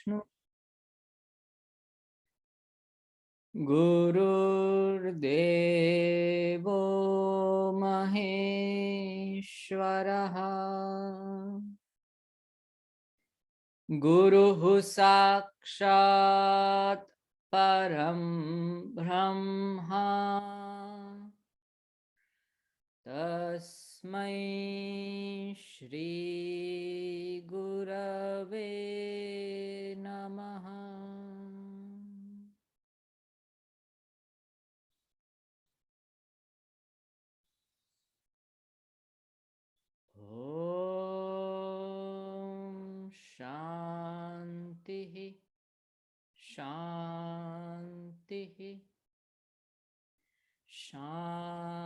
विष्णु गुरुर्देवो महेश्वरः गुरुः साक्षात् परं ब्रह्मा तस्मै श्री गुरवे नमः। ओम शांति शांति शांति।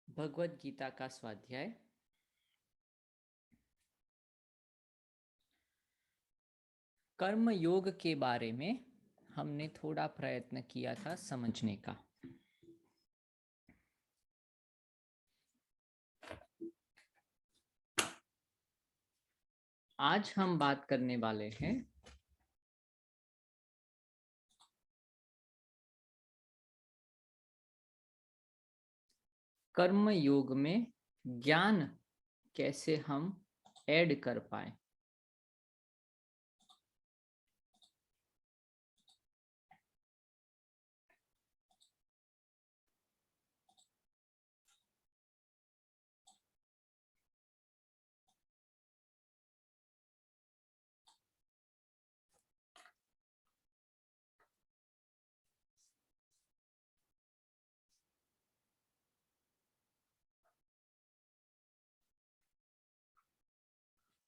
भगवत गीता का स्वाध्याय कर्म योग के बारे में हमने थोड़ा प्रयत्न किया था समझने का। आज हम बात करने वाले हैं कर्म योग में ज्ञान कैसे हम ऐड कर पाए।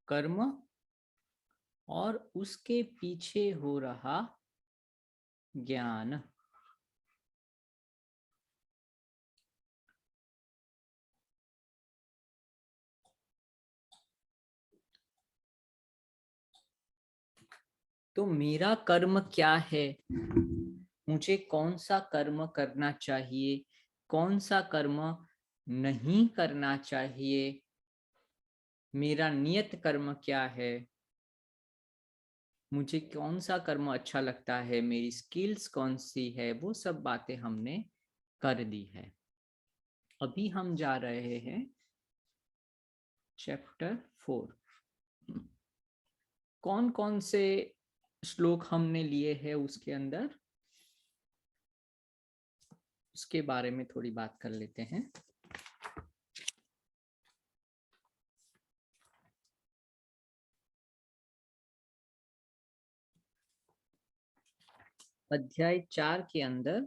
कर्म और उसके पीछे हो रहा ज्ञान। तो मेरा कर्म क्या है, मुझे कौन सा कर्म करना चाहिए, कौन सा कर्म नहीं करना चाहिए, मेरा नियत कर्म क्या है, मुझे कौन सा कर्म अच्छा लगता है, मेरी स्किल्स कौन सी है, वो सब बातें हमने कर दी है। अभी हम जा रहे हैं चैप्टर 4। कौन कौन से श्लोक हमने लिए हैं उसके अंदर, उसके बारे में थोड़ी बात कर लेते हैं। अध्याय 4 के अंदर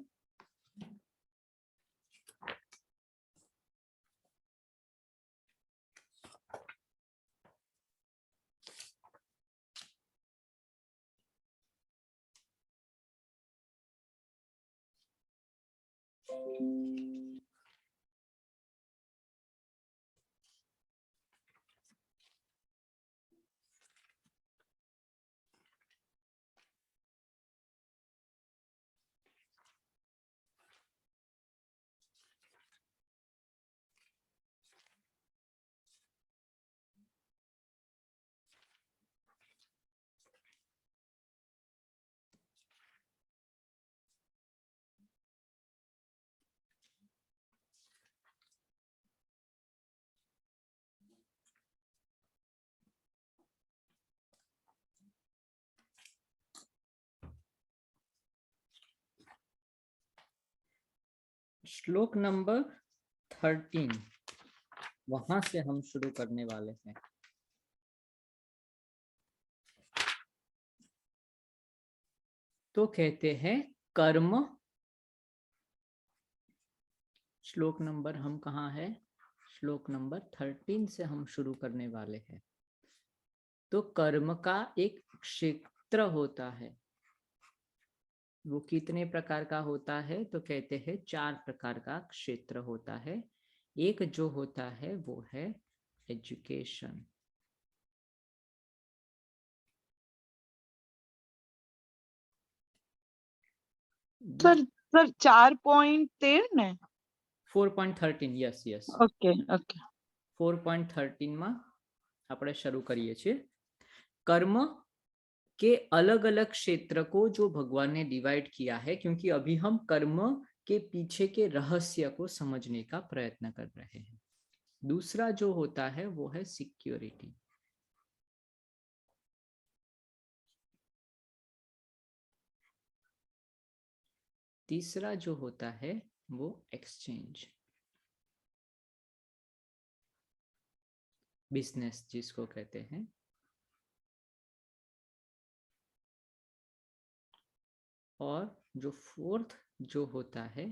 श्लोक नंबर 13 वहां से हम शुरू करने वाले हैं। तो कहते हैं कर्म, श्लोक नंबर हम कहाँ है, श्लोक नंबर 13 से हम शुरू करने वाले हैं। तो कर्म का एक क्षेत्र होता है, वो कितने प्रकार का होता है, तो कहते हैं 4 प्रकार का क्षेत्र होता है। एक जो होता है वो है एजुकेशन। सर સર 4.13 ને 4.13 યસ યસ ઓકે ઓકે 4.13 માં આપણે શરૂ કરીએ છીએ कर्म के अलग अलग क्षेत्र को जो भगवान ने डिवाइड किया है, क्योंकि अभी हम कर्म के पीछे के रहस्य को समझने का प्रयत्न कर रहे हैं। दूसरा जो होता है वो है सिक्योरिटी। तीसरा जो होता है वो एक्सचेंज, बिजनेस जिसको कहते हैं। और जो फोर्थ जो होता है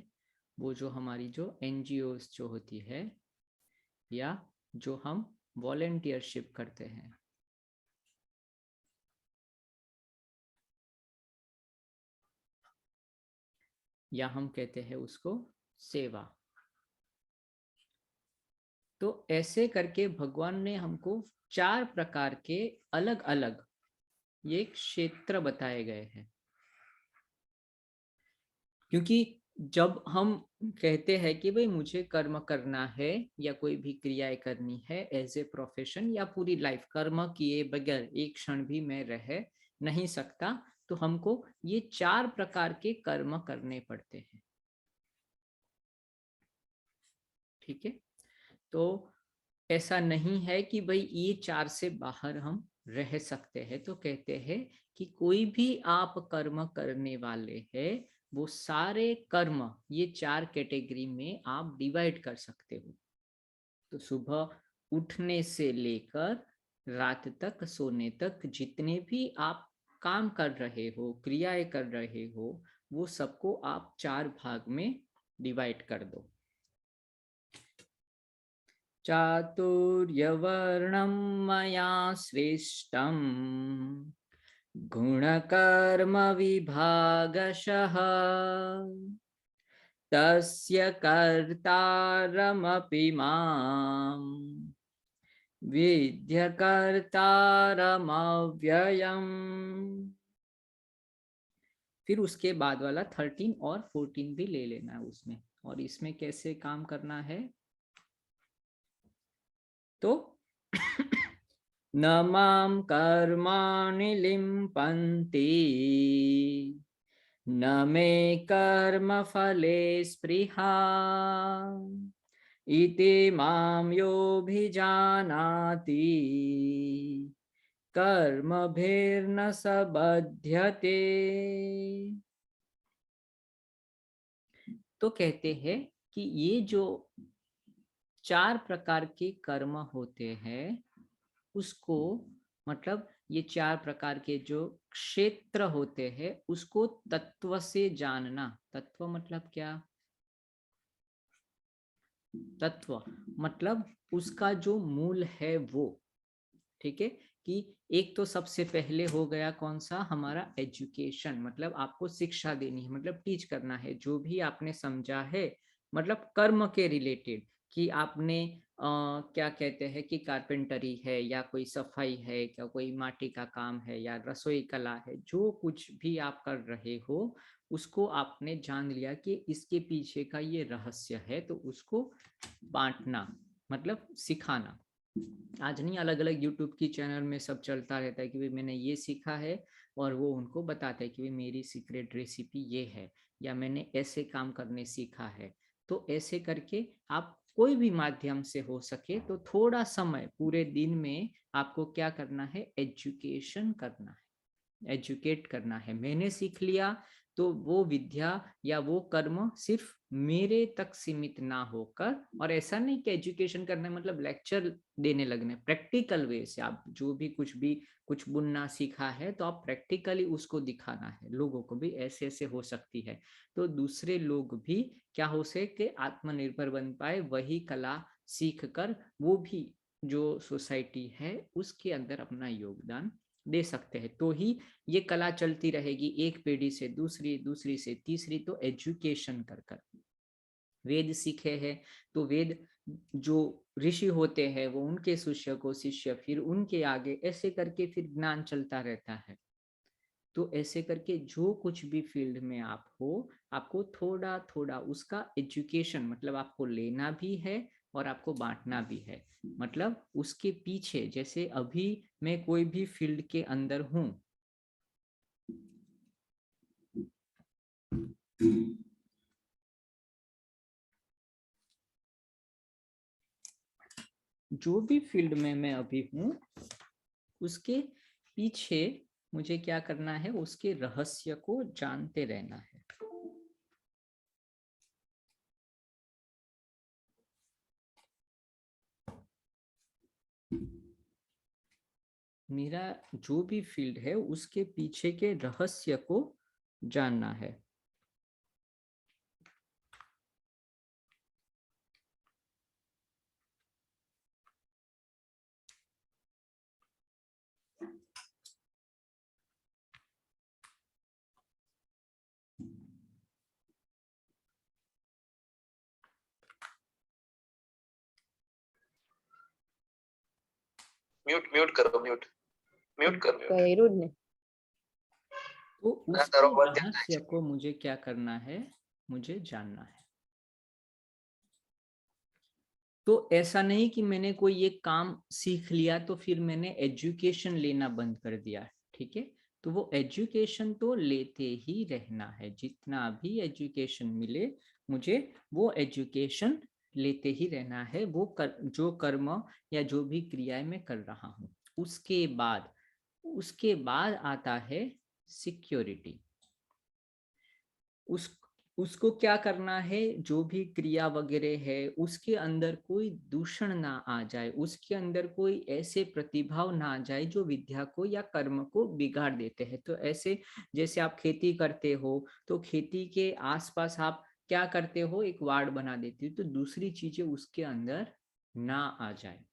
वो जो हमारी जो एनजीओस जो होती है या जो हम वॉलेंटियरशिप करते हैं, या हम कहते हैं उसको सेवा। तो ऐसे करके भगवान ने हमको 4 प्रकार के अलग अलग ये क्षेत्र बताए गए हैं। क्योंकि जब हम कहते हैं कि भाई मुझे कर्म करना है या कोई भी क्रियाएं करनी है एज ए प्रोफेशन या पूरी लाइफ, कर्म किए बगैर एक क्षण भी मैं रह नहीं सकता, तो हमको ये 4 प्रकार के कर्म करने पड़ते हैं। ठीक है, तो ऐसा नहीं है कि भाई ये 4 से बाहर हम रह सकते हैं। तो कहते हैं कि कोई भी आप कर्म करने वाले हैं वो सारे कर्म ये 4 कैटेगरी में आप डिवाइड कर सकते हो। तो सुबह उठने से लेकर रात तक सोने तक जितने भी आप काम कर रहे हो, क्रियाएं कर रहे हो, वो सबको आप 4 भाग में डिवाइड कर दो। चातुर्यवर्णं मया सृष्टं गुणकर्म विभागशः तस्य कर्तारमपि मां विद्य कर्तारमव्ययम्। फिर उसके बाद वाला 13 और 14 भी ले लेना है उसमें। और इसमें कैसे काम करना है, तो न मां कर्माणि लिम्पन्ति न मे कर्म फले स्पृहा इति मां योऽभिजानाति कर्मभिर्न स बध्यते। तो कहते हैं कि ये जो 4 प्रकार के कर्म होते हैं उसको, मतलब ये 4 प्रकार के जो क्षेत्र होते हैं उसको तत्व से जानना। तत्व मतलब क्या? तत्व मतलब उसका जो मूल है वो। ठीक है, कि एक तो सबसे पहले हो गया कौन सा, हमारा एजुकेशन, मतलब आपको शिक्षा देनी है, मतलब टीच करना है जो भी आपने समझा है, मतलब कर्म के रिलेटेड, कि आपने क्या कहते हैं कि कारपेंटरी है या कोई सफाई है, क्या कोई माटी का काम है या रसोई कला है, जो कुछ भी आप कर रहे हो उसको आपने जान लिया कि इसके पीछे का ये रहस्य है, तो उसको बांटना मतलब सिखाना। आज नहीं, अलग अलग यूट्यूब की चैनल में सब चलता रहता है कि भाई मैंने ये सीखा है, और वो उनको बताते हैं कि भाई मेरी सीक्रेट रेसिपी ये है, या मैंने ऐसे काम करने सीखा है। तो ऐसे करके आप कोई भी माध्यम से हो सके तो थोड़ा समय पूरे दिन में आपको क्या करना है, एजुकेशन करना है, एजुकेट करना है। मैंने सीख लिया तो वो विद्या या वो कर्म सिर्फ मेरे तक सीमित ना होकर, और ऐसा नहीं कि एजुकेशन करना मतलब लेक्चर देने लगने, प्रैक्टिकल वे से आप जो भी कुछ बुनना सीखा है तो आप प्रैक्टिकली उसको दिखाना है लोगों को भी, ऐसे ऐसे हो सकती है, तो दूसरे लोग भी क्या हो सके, आत्मनिर्भर बन पाए, वही कला सीख कर वो भी जो सोसाइटी है उसके अंदर अपना योगदान दे सकते हैं। तो ही ये कला चलती रहेगी, एक पीढ़ी से दूसरी, दूसरी से तीसरी। तो एजुकेशन कर कर वेद सीखे हैं तो वेद जो ऋषि होते हैं वो उनके शिष्य को, शिष्य फिर उनके आगे, ऐसे करके फिर ज्ञान चलता रहता है। तो ऐसे करके जो कुछ भी फील्ड में आप हो, आपको थोड़ा थोड़ा उसका एजुकेशन, मतलब आपको लेना भी है और आपको बांटना भी है। मतलब उसके पीछे, जैसे अभी मैं कोई भी फील्ड के अंदर हूं, जो भी फील्ड में मैं अभी हूं, उसके पीछे मुझे क्या करना है, उसके रहस्य को जानते रहना है। मेरा जो भी फील्ड है उसके पीछे के रहस्य को जानना है। म्यूट म्यूट करो म्यूट म्यूट कर म्यूट કર્યું જ ને तो ना उसके करो बस रहस्य को मुझे क्या करना है, मुझे जानना है। तो ऐसा नहीं कि मैंने कोई एक काम सीख लिया तो फिर मैंने एजुकेशन लेना बंद कर दिया, ठीक है। तो वो एजुकेशन तो लेते ही रहना है, जितना भी एजुकेशन मिले मुझे वो एजुकेशन लेते ही रहना है। वो जो कर्म या जो भी क्रियाएं मैं कर रहा हूँ, उसके बाद आता है सिक्योरिटी। उसको क्या करना है, जो भी क्रिया वगैरह है उसके अंदर कोई दूषण ना आ जाए, उसके अंदर कोई ऐसे प्रतिभाव ना आ जाए जो विद्या को या कर्म को बिगाड़ देते हैं। तो ऐसे जैसे आप खेती करते हो तो खेती के आसपास आप क्या करते हो, एक वार्ड बना देते हो तो दूसरी चीजें उसके अंदर ना आ जाए।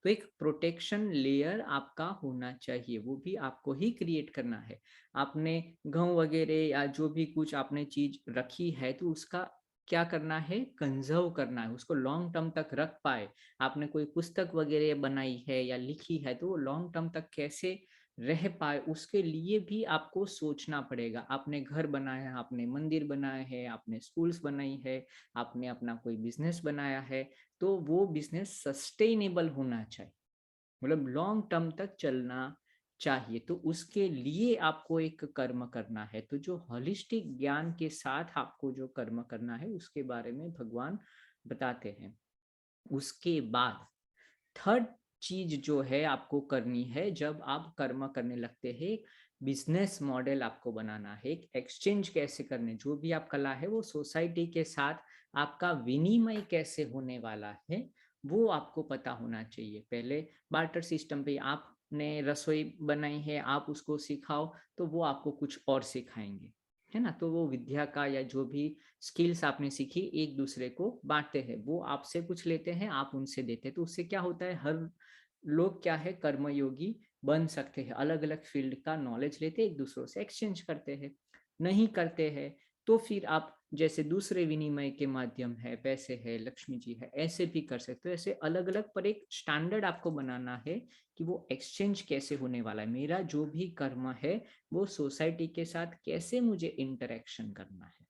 तो एक प्रोटेक्शन लेयर आपका होना चाहिए, वो भी आपको ही क्रिएट करना है। आपने गेहूं वगैरह या जो भी कुछ आपने चीज रखी है तो उसका क्या करना है, कंजर्व करना है, उसको लॉन्ग टर्म तक रख पाए। आपने कोई पुस्तक वगैरह बनाई है या लिखी है तो वो लॉन्ग टर्म तक कैसे रह पाए, उसके लिए भी आपको सोचना पड़ेगा। आपने घर बनाया है, आपने मंदिर बनाया है, आपने स्कूल्स बनाई है, आपने अपना कोई बिजनेस बनाया है, तो वो बिजनेस सस्टेनेबल होना चाहिए, मतलब लॉन्ग टर्म तक चलना चाहिए। तो उसके लिए आपको एक कर्म करना है। तो जो होलिस्टिक ज्ञान के साथ आपको जो कर्म करना है उसके बारे में भगवान बताते हैं। उसके बाद थर्ड चीज जो है आपको करनी है, जब आप कर्म करने लगते हैं, बिजनेस मॉडल आपको बनाना है, एक एक्सचेंज कैसे करने, जो भी आप कला है वो सोसाइटी के साथ आपका विनिमय कैसे होने वाला है वो आपको पता होना चाहिए। पहले बार्टर सिस्टम पे आपने रसोई बनाई है, आप उसको सिखाओ तो वो आपको कुछ और सिखाएंगे, है ना। तो वो विद्या का या जो भी स्किल्स आपने सीखी एक दूसरे को बांटते हैं, वो आपसे कुछ लेते हैं, आप उनसे देते हैं। तो उससे क्या होता है, हर लोग क्या है कर्मयोगी बन सकते हैं, अलग अलग फील्ड का नॉलेज लेते एक दूसरों से एक्सचेंज करते हैं। नहीं करते हैं तो फिर आप जैसे दूसरे विनिमय के माध्यम है, पैसे है, लक्ष्मी जी है, ऐसे भी कर सकते हो। ऐसे अलग अलग, पर एक स्टैंडर्ड आपको बनाना है कि वो एक्सचेंज कैसे होने वाला है, मेरा जो भी कर्म है वो सोसाइटी के साथ कैसे मुझे इंटरेक्शन करना है।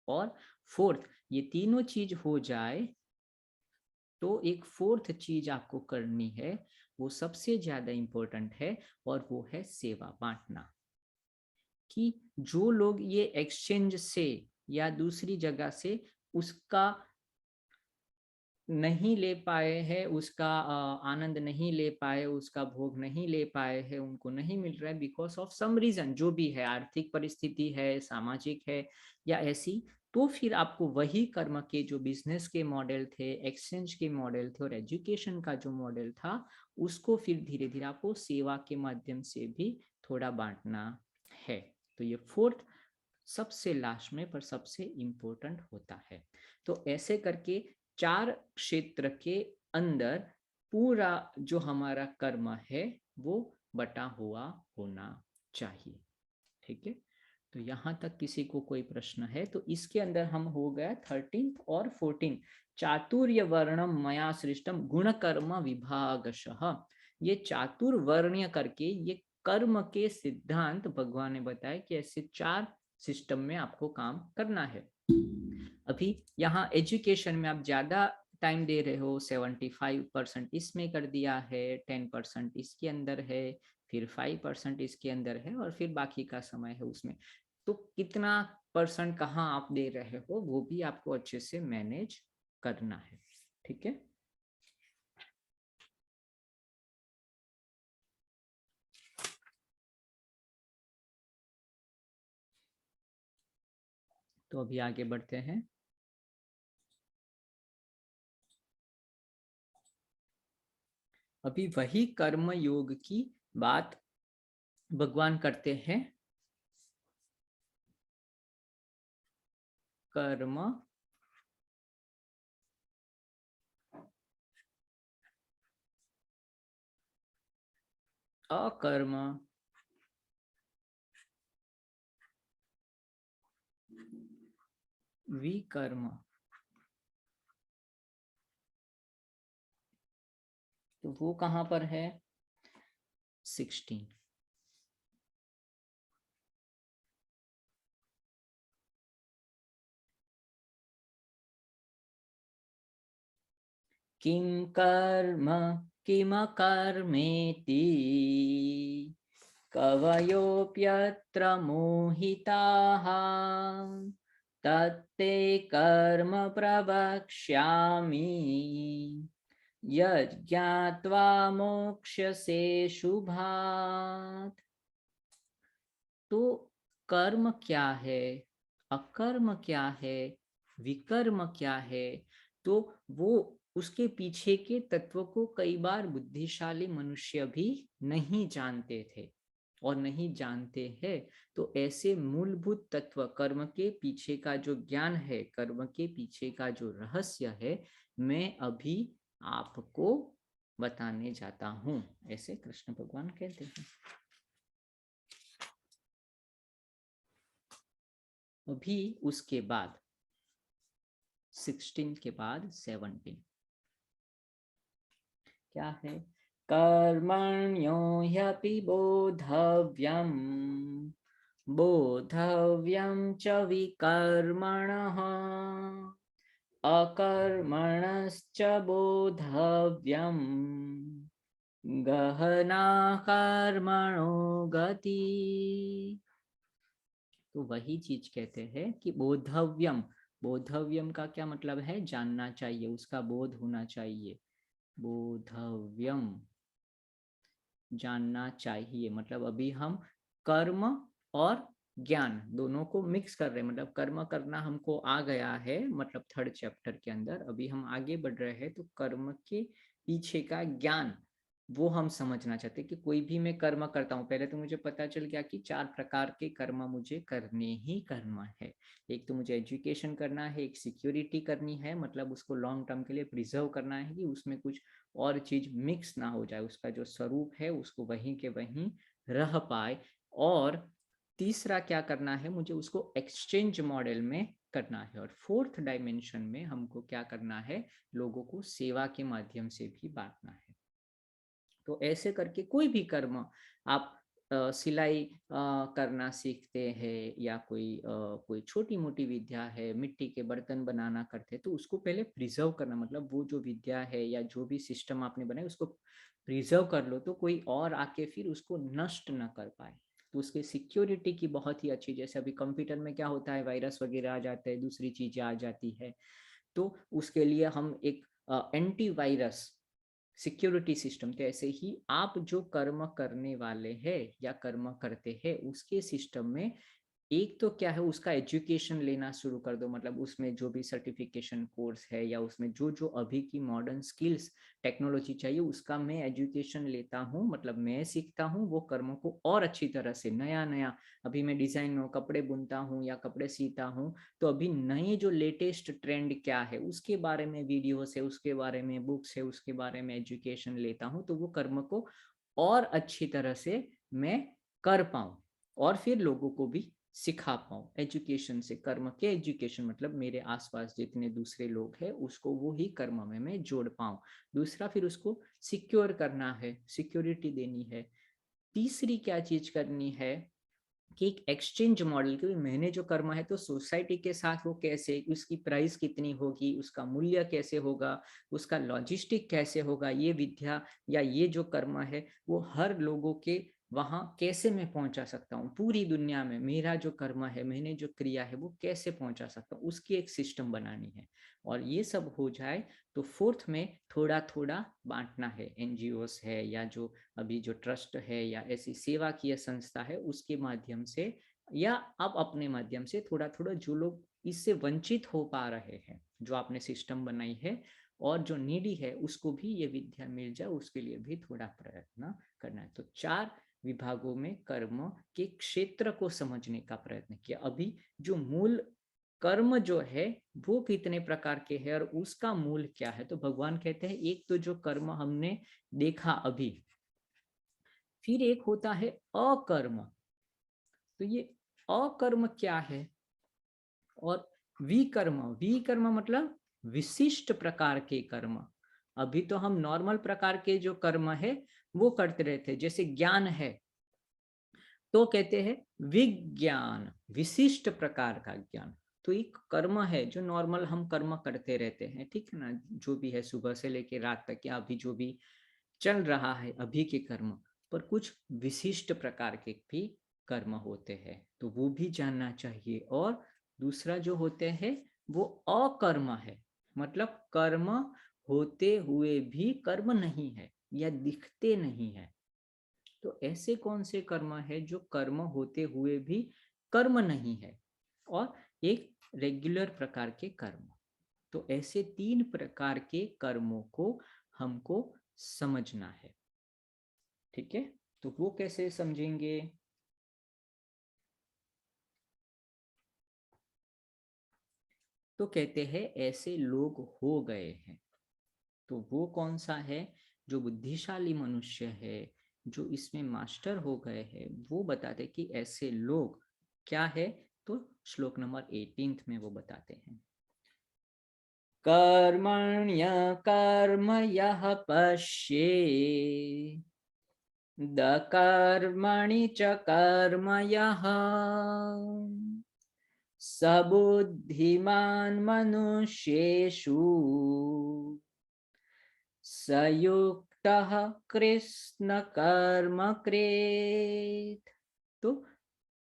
और फोर्थ, ये तीनों चीज हो जाए तो एक फोर्थ चीज आपको करनी है, वो सबसे ज्यादा इंपॉर्टेंट है, और वो है सेवा बांटना। कि जो लोग ये एक्सचेंज से या दूसरी जगह से उसका नहीं ले पाए हैं, उसका आनंद नहीं ले पाए, उसका भोग नहीं ले पाए हैं, उनको नहीं मिल रहा है बिकॉज ऑफ सम रीजन, जो भी है, आर्थिक परिस्थिति है, सामाजिक है या ऐसी, तो फिर आपको वही कर्म के जो बिजनेस के मॉडल थे, एक्सचेंज के मॉडल थे और एजुकेशन का जो मॉडल था, उसको फिर धीरे धीरे आपको सेवा के माध्यम से भी थोड़ा बांटना है। तो ये फोर्थ सबसे लास्ट में पर सबसे इंपॉर्टेंट होता है। तो ऐसे करके 4 क्षेत्र के अंदर पूरा जो हमारा कर्म है वो बटा हुआ होना चाहिए, ठीक है। तो यहाँ तक किसी को कोई प्रश्न है तो इसके अंदर हम हो गया 13 और 14, चातुर्य वर्णम मया सृष्टम गुण कर्म विभागशः। ये चातुर्वर्ण्य करके ये कर्म के सिद्धांत भगवान ने बताया कि ऐसे 4 सिस्टम में आपको काम करना है। अभी यहाँ एजुकेशन में आप ज्यादा टाइम दे रहे हो, 75% इसमें कर दिया है, 10% इसके अंदर है, फिर 5% इसके अंदर है, और फिर बाकी का समय है उसमें। तो कितना परसेंट कहाँ आप दे रहे हो वो भी आपको अच्छे से मैनेज करना है। ठीक है, तो अभी आगे बढ़ते हैं। अभी वही कर्म योग की बात भगवान करते हैं। कर्म अकर्म विकर्म, तो वो कहां पर है? 16। किम कर्म किमकर्मेति कवयोऽप्यत्र मोहिताः तत्ते कर्म प्रवक्ष्यामि यज्ञात्वा मोक्ष्यसे शुभात्। तो कर्म क्या है, अकर्म क्या है, विकर्म क्या है, तो वो उसके पीछे के तत्व को कई बार बुद्धिशाली मनुष्य भी नहीं जानते थे और नहीं जानते हैं। तो ऐसे मूलभूत तत्व, कर्म के पीछे का जो ज्ञान है, कर्म के पीछे का जो रहस्य है, मैं अभी आपको बताने जाता हूं, ऐसे कृष्ण भगवान कहते हैं। अभी उसके बाद 16 के बाद 17 क्या है? कर्मण्यो ह्यपि बोधव्यम बोधव्यम च विकर्मणः अकर्मणश्च बोधव्यम गहना कर्मणो गति। तो वही चीज कहते हैं कि बोधव्यम, बोधव्यम का क्या मतलब है? जानना चाहिए, उसका बोध होना चाहिए। बोधव्यम जानना चाहिए, मतलब अभी हम कर्म और ज्ञान दोनों को मिक्स कर रहे हैं। मतलब कर्म करना हमको आ गया है, मतलब 3rd चैप्टर के अंदर। अभी हम आगे बढ़ रहे हैं, तो कर्म के पीछे का ज्ञान वो हम समझना चाहते हैं कि कोई भी मैं कर्म करता हूँ, पहले तो मुझे पता चल गया कि 4 प्रकार के कर्म मुझे करने ही करना है। एक तो मुझे एजुकेशन करना है, एक सिक्योरिटी करनी है, मतलब उसको लॉन्ग टर्म के लिए प्रिजर्व करना है कि उसमें कुछ और चीज मिक्स ना हो जाए, उसका जो स्वरूप है उसको वहीं के वहीं रह पाए। और तीसरा क्या करना है, मुझे उसको एक्सचेंज मॉडल में करना है। और 4th डायमेंशन में हमको क्या करना है, लोगों को सेवा के माध्यम से भी बांटना है। तो ऐसे करके कोई भी कर्म आप सिलाई करना सीखते हैं, या कोई छोटी मोटी विद्या है, मिट्टी के बर्तन बनाना करते हैं, तो उसको पहले प्रिजर्व करना, मतलब वो जो विद्या है या जो भी सिस्टम आपने बनाया उसको प्रिजर्व कर लो, तो कोई और आके फिर उसको नष्ट ना कर पाए। तो उसके सिक्योरिटी की बहुत ही अच्छी, जैसे अभी कंप्यूटर में क्या होता है, वायरस वगैरह आ जाते हैं, दूसरी चीजें आ जाती है, तो उसके लिए हम एक एंटीवायरस सिक्योरिटी सिस्टम, तो ऐसे ही आप जो कर्म करने वाले हैं या कर्म करते हैं उसके सिस्टम में एक तो क्या है, उसका एजुकेशन लेना शुरू कर दो। मतलब उसमें जो भी सर्टिफिकेशन कोर्स है या उसमें जो जो अभी की मॉडर्न स्किल्स टेक्नोलॉजी चाहिए उसका मैं एजुकेशन लेता हूँ, मतलब मैं सीखता हूँ वो कर्मों को और अच्छी तरह से। नया नया अभी मैं डिजाइन में कपड़े बुनता हूँ या कपड़े सीता हूँ, तो अभी नए जो लेटेस्ट ट्रेंड क्या है उसके बारे में वीडियोस है, उसके बारे में बुक्स है, उसके बारे में एजुकेशन लेता हूँ, तो वो कर्म को और अच्छी तरह से मैं कर पाऊँ और फिर लोगों को भी सिखा पाऊँ। एजुकेशन से, कर्म के एजुकेशन मतलब मेरे आसपास जितने दूसरे लोग हैं उसको वो ही कर्म में मैं जोड़ पाऊँ। दूसरा, फिर उसको सिक्योर करना है, सिक्योरिटी देनी है। तीसरी क्या चीज करनी है, कि एक एक्सचेंज मॉडल कि मैंने जो कर्म है तो सोसाइटी के साथ वो कैसे, उसकी प्राइस कितनी होगी, उसका मूल्य कैसे होगा, उसका लॉजिस्टिक कैसे होगा, ये विद्या या ये जो कर्म है वो हर लोगों के वहां कैसे मैं पहुंचा सकता हूँ, पूरी दुनिया में मेरा जो कर्म है, मैंने जो क्रिया है वो कैसे पहुंचा सकता हूँ, उसकी एक सिस्टम बनानी है। और ये सब हो जाए तो फोर्थ में थोड़ा थोड़ा बांटना है, एनजीओस है या जो अभी जो ट्रस्ट है या ऐसी सेवा की संस्था है उसके माध्यम से, या अब अपने माध्यम से थोड़ा थोड़ा जो लोग इससे वंचित हो पा रहे हैं, जो आपने सिस्टम बनाई है, और जो नीडी है उसको भी ये विद्या मिल जाए, उसके लिए भी थोड़ा प्रयत्न करना है। तो 4 विभागों में कर्म के क्षेत्र को समझने का प्रयत्न किया। अभी जो मूल कर्म जो है वो कितने प्रकार के हैं और उसका मूल क्या है, तो भगवान कहते हैं एक तो जो कर्म हमने देखा अभी, फिर एक होता है अकर्म। तो ये अकर्म क्या है, और विकर्म, विकर्म मतलब विशिष्ट प्रकार के कर्म। अभी तो हम नॉर्मल प्रकार के जो कर्म है वो करते रहते हैं, जैसे ज्ञान है तो कहते हैं विज्ञान, विशिष्ट प्रकार का ज्ञान। तो एक कर्म है जो नॉर्मल हम कर्म करते रहते हैं, ठीक है ना, जो भी है सुबह से लेके रात तक या अभी जो भी चल रहा है अभी के कर्म, पर कुछ विशिष्ट प्रकार के भी कर्म होते हैं तो वो भी जानना चाहिए। और दूसरा जो होते हैं वो अकर्म है, मतलब कर्म होते हुए भी कर्म नहीं है या दिखते नहीं है। तो ऐसे कौन से कर्म है जो कर्म होते हुए भी कर्म नहीं है, और एक रेगुलर प्रकार के कर्म। तो ऐसे 3 प्रकार के कर्मों को हमको समझना है, ठीक है। तो वो कैसे समझेंगे, तो कहते हैं ऐसे लोग हो गए हैं। तो वो कौन सा है, जो बुद्धिशाली मनुष्य है, जो इसमें मास्टर हो गए हैं, वो बताते कि ऐसे लोग क्या है। तो श्लोक नंबर 18 में वो बताते हैं, कर्मण्य कर्म यः पश्ये दकर्मणि च कर्म यः सबुद्धिमान् मनुष्येषु सयुक्तः कृष्ण कर्म कृत। तो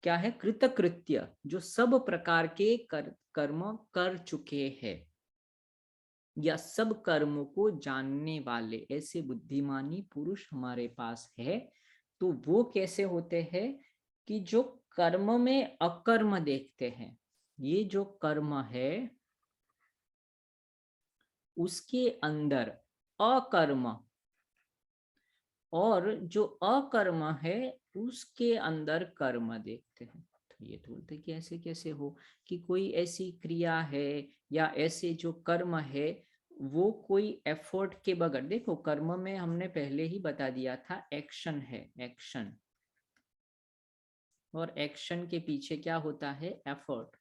क्या है, कृतकृत्य, जो सब प्रकार के कर्म कर चुके हैं या सब कर्मों को जानने वाले ऐसे बुद्धिमानी पुरुष हमारे पास है। तो वो कैसे होते हैं कि जो कर्म में अकर्म देखते हैं, ये जो कर्म है उसके अंदर अकर्म, और जो अकर्म है उसके अंदर कर्म देखते हैं। तो ये बोलते कि ऐसे कैसे हो कि कोई ऐसी क्रिया है या ऐसे जो कर्म है वो कोई एफर्ट के बगैर, देखो कर्म में हमने पहले ही बता दिया था एक्शन है, एक्शन, और एक्शन के पीछे क्या होता है, एफर्ट,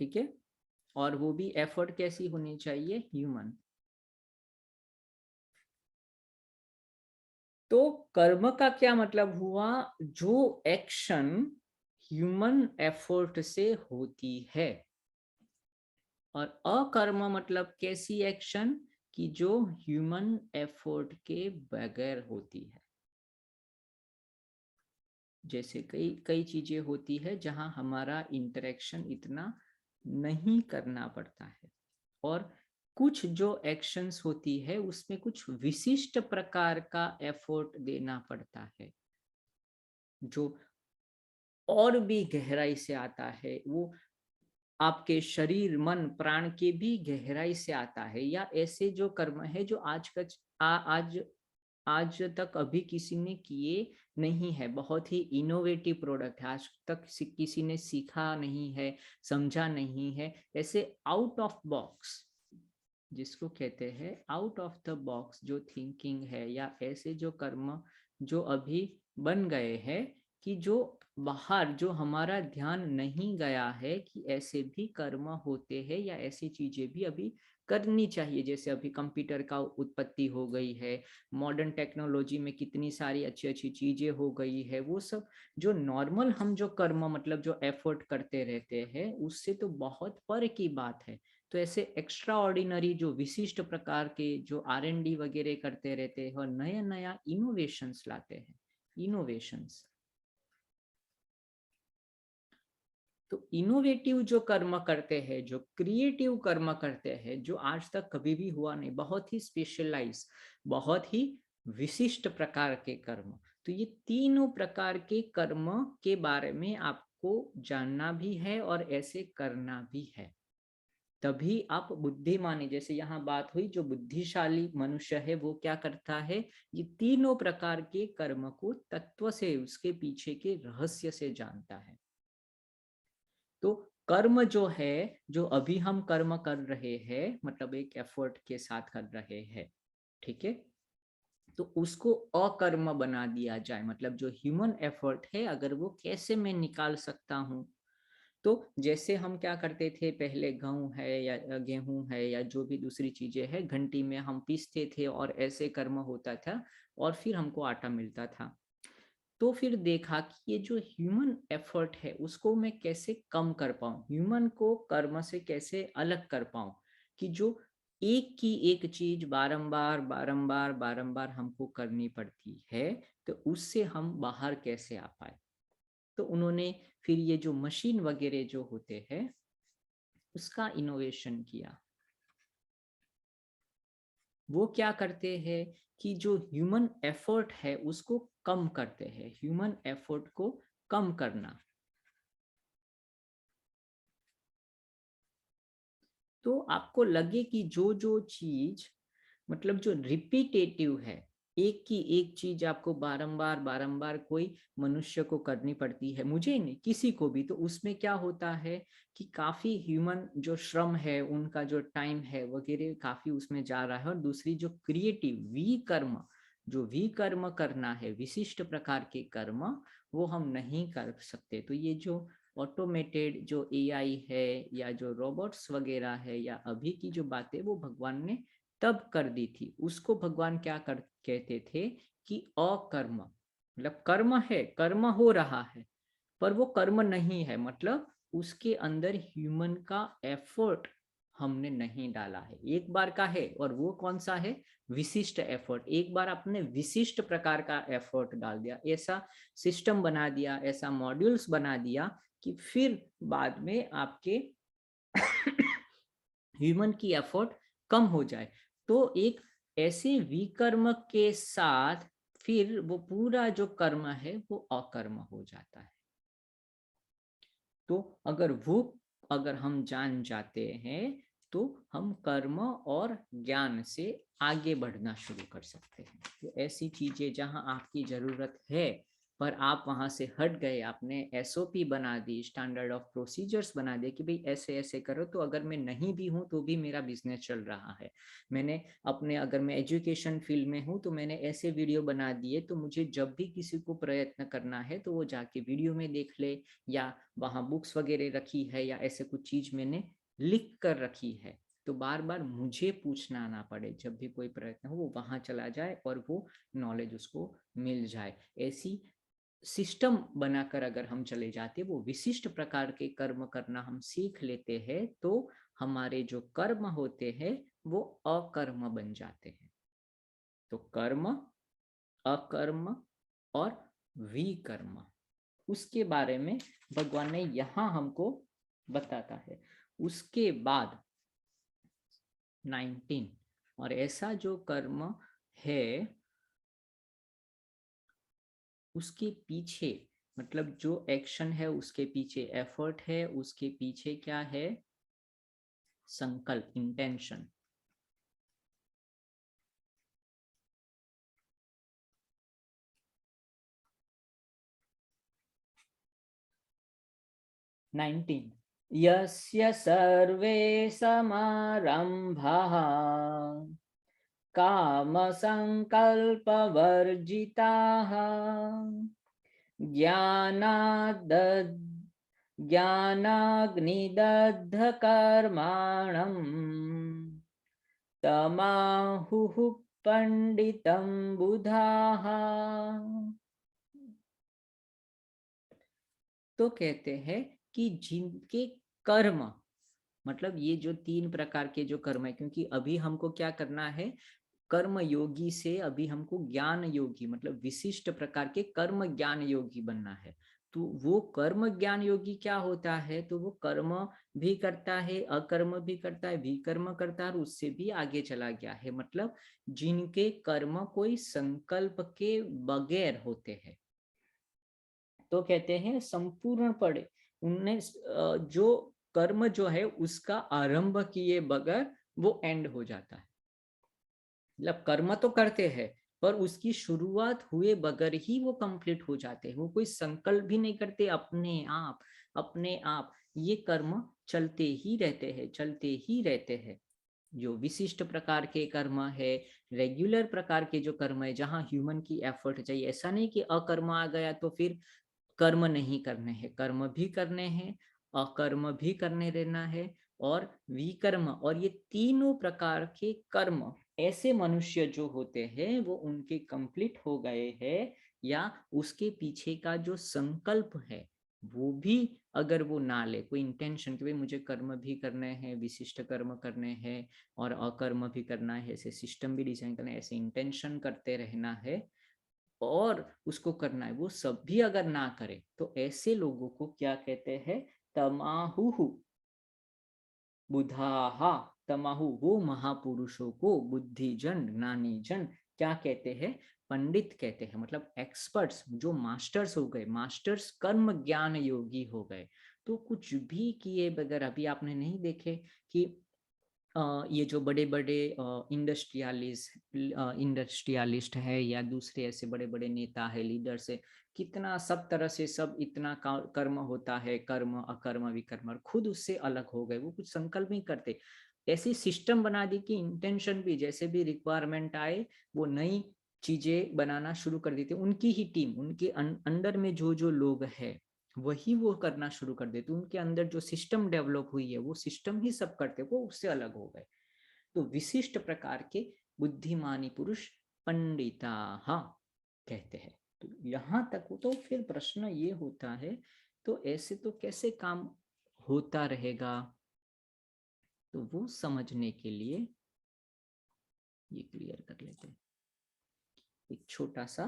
ठीक है। और वो भी एफर्ट कैसी होनी चाहिए, ह्यूमन। तो कर्म का क्या मतलब हुआ, जो एक्शन ह्यूमन एफर्ट से होती है, और अकर्म मतलब कैसी एक्शन कि जो ह्यूमन एफर्ट के बगैर होती है। जैसे कई कई चीजें होती है जहां हमारा इंटरेक्शन इतना नहीं करना पड़ता है, और कुछ जो एक्शंस होती है उसमें कुछ विशिष्ट प्रकार का एफर्ट देना पड़ता है, जो और भी गहराई से आता है, वो आपके शरीर मन प्राण के भी गहराई से आता है। या ऐसे जो कर्म है जो आज तक अभी किसी ने किए नहीं है, बहुत ही इनोवेटिव प्रोडक्ट है, आज तक किसी ने सीखा नहीं है, समझा नहीं है, ऐसे आउट ऑफ बॉक्स जिसको कहते हैं आउट ऑफ द बॉक्स जो थिंकिंग है, या ऐसे जो कर्म जो अभी बन गए हैं कि जो बाहर जो हमारा ध्यान नहीं गया है कि ऐसे भी कर्म होते हैं या ऐसी चीजें भी अभी करनी चाहिए। जैसे अभी कंप्यूटर का उत्पत्ति हो गई है, मॉडर्न टेक्नोलॉजी में कितनी सारी अच्छी अच्छी चीजें हो गई है, वो सब जो नॉर्मल हम जो कर्म मतलब जो एफर्ट करते रहते हैं उससे तो बहुत पर की बात है। तो ऐसे एक्स्ट्रा ऑर्डिनरी जो विशिष्ट प्रकार के जो R&D वगैरह करते रहते हैं और नया नया इनोवेशंस लाते हैं, इनोवेशंस। तो इनोवेटिव जो कर्म करते हैं, जो क्रिएटिव कर्म करते हैं, जो आज तक कभी भी हुआ नहीं, बहुत ही स्पेशलाइज, बहुत ही विशिष्ट प्रकार के कर्म। तो ये तीनों प्रकार के कर्म के बारे में आपको जानना भी है और ऐसे करना भी है, तभी आप बुद्धिमानी, जैसे यहाँ बात हुई, जो बुद्धिशाली मनुष्य है वो क्या करता है, ये तीनों प्रकार के कर्म को तत्व से, उसके पीछे के रहस्य से जानता है। तो कर्म जो है, जो अभी हम कर्म कर रहे हैं, मतलब एक एफर्ट के साथ कर रहे हैं, ठीक है, तो उसको अकर्म बना दिया जाए, मतलब जो ह्यूमन एफर्ट है अगर वो कैसे मैं निकाल सकता हूँ। तो जैसे हम क्या करते थे पहले, गेहूं है या गेहूं है या जो भी दूसरी चीजें हैं, घंटी में हम पीसते थे और ऐसे कर्म होता था और फिर हमको आटा मिलता था। तो फिर देखा कि ये जो ह्यूमन एफर्ट है उसको मैं कैसे कम कर पाऊं, ह्यूमन को कर्म से कैसे अलग कर पाऊं, कि जो एक की एक चीज बारंबार बारंबार बारंबार हमको करनी पड़ती है, तो उससे हम बाहर कैसे आ पाए। तो उन्होंने फिर ये जो मशीन वगैरह जो होते हैं उसका इनोवेशन किया। वो क्या करते हैं कि जो ह्यूमन एफर्ट है उसको कम करते हैं, ह्यूमन एफर्ट को कम करना। तो आपको लगे कि जो जो चीज मतलब जो रिपीटेटिव है, एक की एक चीज आपको बारंबार बारंबार कोई मनुष्य को करनी पड़ती है, मुझे नहीं किसी को भी, तो उसमें क्या होता है कि काफी ह्यूमन जो श्रम है, उनका जो टाइम है वगैरह काफी उसमें जा रहा है। और दूसरी जो क्रिएटिव विकर्म, जो विकर्म करना है, विशिष्ट प्रकार के कर्म, वो हम नहीं कर सकते। तो ये जो ऑटोमेटेड जो AI है या जो रोबोट्स वगैरह है या अभी की जो बातें, वो भगवान ने तब कर दी थी। उसको भगवान क्या कहते थे कि अकर्म, मतलब कर्म है, कर्म हो रहा है पर वो कर्म नहीं है, मतलब उसके अंदर ह्यूमन का एफर्ट हमने नहीं डाला है। एक बार का है, और वो कौन सा है, विशिष्ट एफर्ट। एक बार आपने विशिष्ट प्रकार का एफर्ट डाल दिया, ऐसा सिस्टम बना दिया, ऐसा मॉड्यूल्स बना दिया कि फिर बाद में आपके ह्यूमन की एफर्ट कम हो जाए। तो एक ऐसे विकर्म के साथ फिर वो पूरा जो कर्म है वो अकर्म हो जाता है। तो अगर हम जान जाते हैं तो हम कर्म और ज्ञान से आगे बढ़ना शुरू कर सकते हैं। तो ऐसी चीजें जहां आपकी जरूरत है पर आप वहां से हट गए, आपने SOP बना दी, स्टैंडर्ड ऑफ प्रोसीजर्स बना दिए कि भाई ऐसे ऐसे करो, तो अगर मैं नहीं भी हूं तो भी मेरा बिजनेस चल रहा है। मैंने अपने, अगर मैं एजुकेशन फील्ड में हूं तो मैंने ऐसे वीडियो बना दिए, तो मुझे जब भी किसी को प्रयत्न करना है तो वो जाके वीडियो में देख ले, या वहां बुक्स वगैरह रखी है या ऐसे कुछ चीज मैंने लिख कर रखी है, तो बार बार मुझे पूछना ना पड़े, जब भी कोई प्रयत्न हो वो वहां चला जाए और वो नॉलेज उसको मिल जाए। ऐसी सिस्टम बनाकर अगर हम चले जाते, वो विशिष्ट प्रकार के कर्म करना हम सीख लेते हैं, तो हमारे जो कर्म होते हैं वो अकर्म बन जाते हैं। तो कर्म, अकर्म और विकर्म, उसके बारे में भगवान ने यहां हमको बताता है। उसके बाद 19, और ऐसा जो कर्म है उसके पीछे, मतलब जो एक्शन है उसके पीछे एफर्ट है, उसके पीछे क्या है, संकल्प, इंटेंशन। यस्य सर्वे समारंभाः कामसंकल्पवर्जिताः ज्ञानाग्निदग्धकर्माणम् तमाहुः पंडितं बुधाः। तो कहते हैं कि जिनके कर्म, मतलब ये जो 3 प्रकार के जो कर्म है, क्योंकि अभी हमको क्या करना है, कर्म योगी से अभी हमको ज्ञान योगी मतलब विशिष्ट प्रकार के कर्म ज्ञान योगी बनना है। तो वो कर्म ज्ञान योगी क्या होता है, तो वो कर्म भी करता है, अकर्म भी करता है, विकर्म करता है, और उससे भी आगे चला गया है, मतलब जिनके कर्म कोई संकल्प के बगैर होते हैं। तो कहते हैं संपूर्ण पड़े उनने जो कर्म जो है उसका आरंभ किए बगैर वो एंड हो जाता है। मतलब कर्म तो करते हैं पर उसकी शुरुआत हुए बगैर ही वो कंप्लीट हो जाते हैं। वो कोई संकल्प भी नहीं करते, अपने आप ये कर्म चलते ही रहते हैं, चलते ही रहते हैं। जो विशिष्ट प्रकार के कर्म है, रेगुलर प्रकार के जो कर्म है, जहाँ ह्यूमन की एफर्ट चाहिए, ऐसा नहीं कि अकर्म आ गया तो फिर कर्म नहीं करने हैं, कर्म भी करने हैं, अकर्म भी करने रहना है, और विकर्म, और ये तीनों प्रकार के कर्म ऐसे मनुष्य जो होते हैं वो उनके कंप्लीट हो गए हैं, या उसके पीछे का जो संकल्प है वो भी अगर वो ना ले, कोई इंटेंशन कि भाई मुझे कर्म भी करने हैं, विशिष्ट कर्म करने हैं और अकर्म भी करना है, ऐसे सिस्टम भी डिजाइन करना है, ऐसे इंटेंशन करते रहना है और उसको करना है, वो सब भी अगर ना करे तो ऐसे लोगों को क्या कहते हैं, तमाहुहु बुधाहा। तमाहु वो महापुरुषों को, बुद्धिजन ज्ञानी जन क्या कहते हैं, पंडित कहते हैं, मतलब एक्सपर्ट्स, जो मास्टर्स हो गए, मास्टर्स कर्म ज्ञान योगी हो गए। तो कुछ भी किए बगैर, अभी आपने नहीं देखे कि ये जो बड़े बड़े इंडस्ट्रियलिस्ट है या दूसरे ऐसे बड़े बड़े नेता है, लीडर्स है, कितना सब तरह से सब इतना कर्म होता है, कर्म अकर्म विकर्म, और खुद उससे अलग हो गए, वो कुछ संकल्प नहीं करते। ऐसी सिस्टम बना दी कि इंटेंशन भी जैसे भी रिक्वायरमेंट आए वो नई चीजें बनाना शुरू कर देते, उनकी ही टीम, उनके अंडर में जो जो लोग है वही वो करना शुरू कर देते, उनके अंदर जो सिस्टम डेवलप हुई है वो सिस्टम ही सब करते, वो उससे अलग हो गए। तो विशिष्ट प्रकार के बुद्धिमानी पुरुष पंडिता कहते हैं। तो यहां तक तो फिर प्रश्न ये होता है, तो ऐसे तो कैसे काम होता रहेगा, तो वो समझने के लिए ये क्लियर कर लेते हैं। एक छोटा सा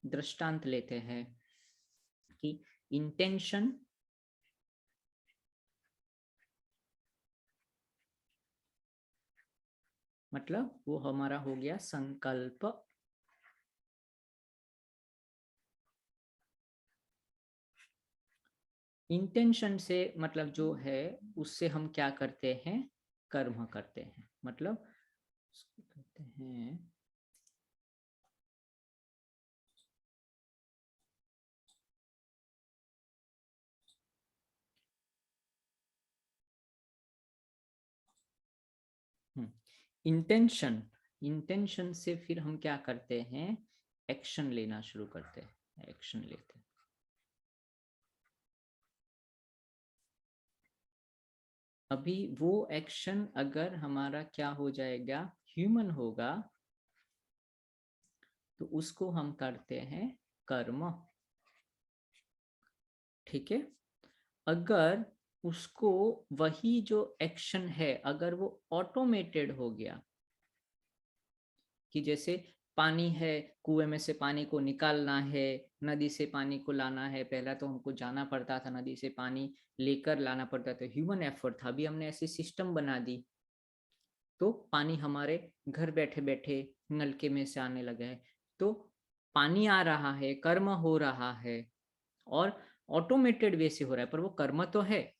दृष्टांत लेते हैं कि इंटेंशन मतलब वो हमारा हो गया संकल्प, इंटेंशन से मतलब जो है उससे हम क्या करते हैं, कर्म करते हैं, मतलब उसको कहते हैं इंटेंशन, इंटेंशन से फिर हम क्या करते हैं, एक्शन लेना शुरू करते हैं, एक्शन लेते हैं। अभी वो एक्शन अगर हमारा क्या हो जाएगा, ह्यूमन होगा, तो उसको हम करते हैं कर्म, ठीक है। अगर उसको वही जो एक्शन है अगर वो ऑटोमेटेड हो गया, कि जैसे पानी है, कुएं में से पानी को निकालना है, नदी से पानी को लाना है, पहला तो हमको जाना पड़ता था, नदी से पानी लेकर लाना पड़ता था, ह्यूमन एफर्ट था। अभी हमने ऐसी सिस्टम बना दी तो पानी हमारे घर बैठे बैठे नलके में से आने लगा है, तो पानी आ रहा है, कर्म हो रहा है, और ऑटोमेटेड वे से हो रहा है, पर वो कर्म तो है।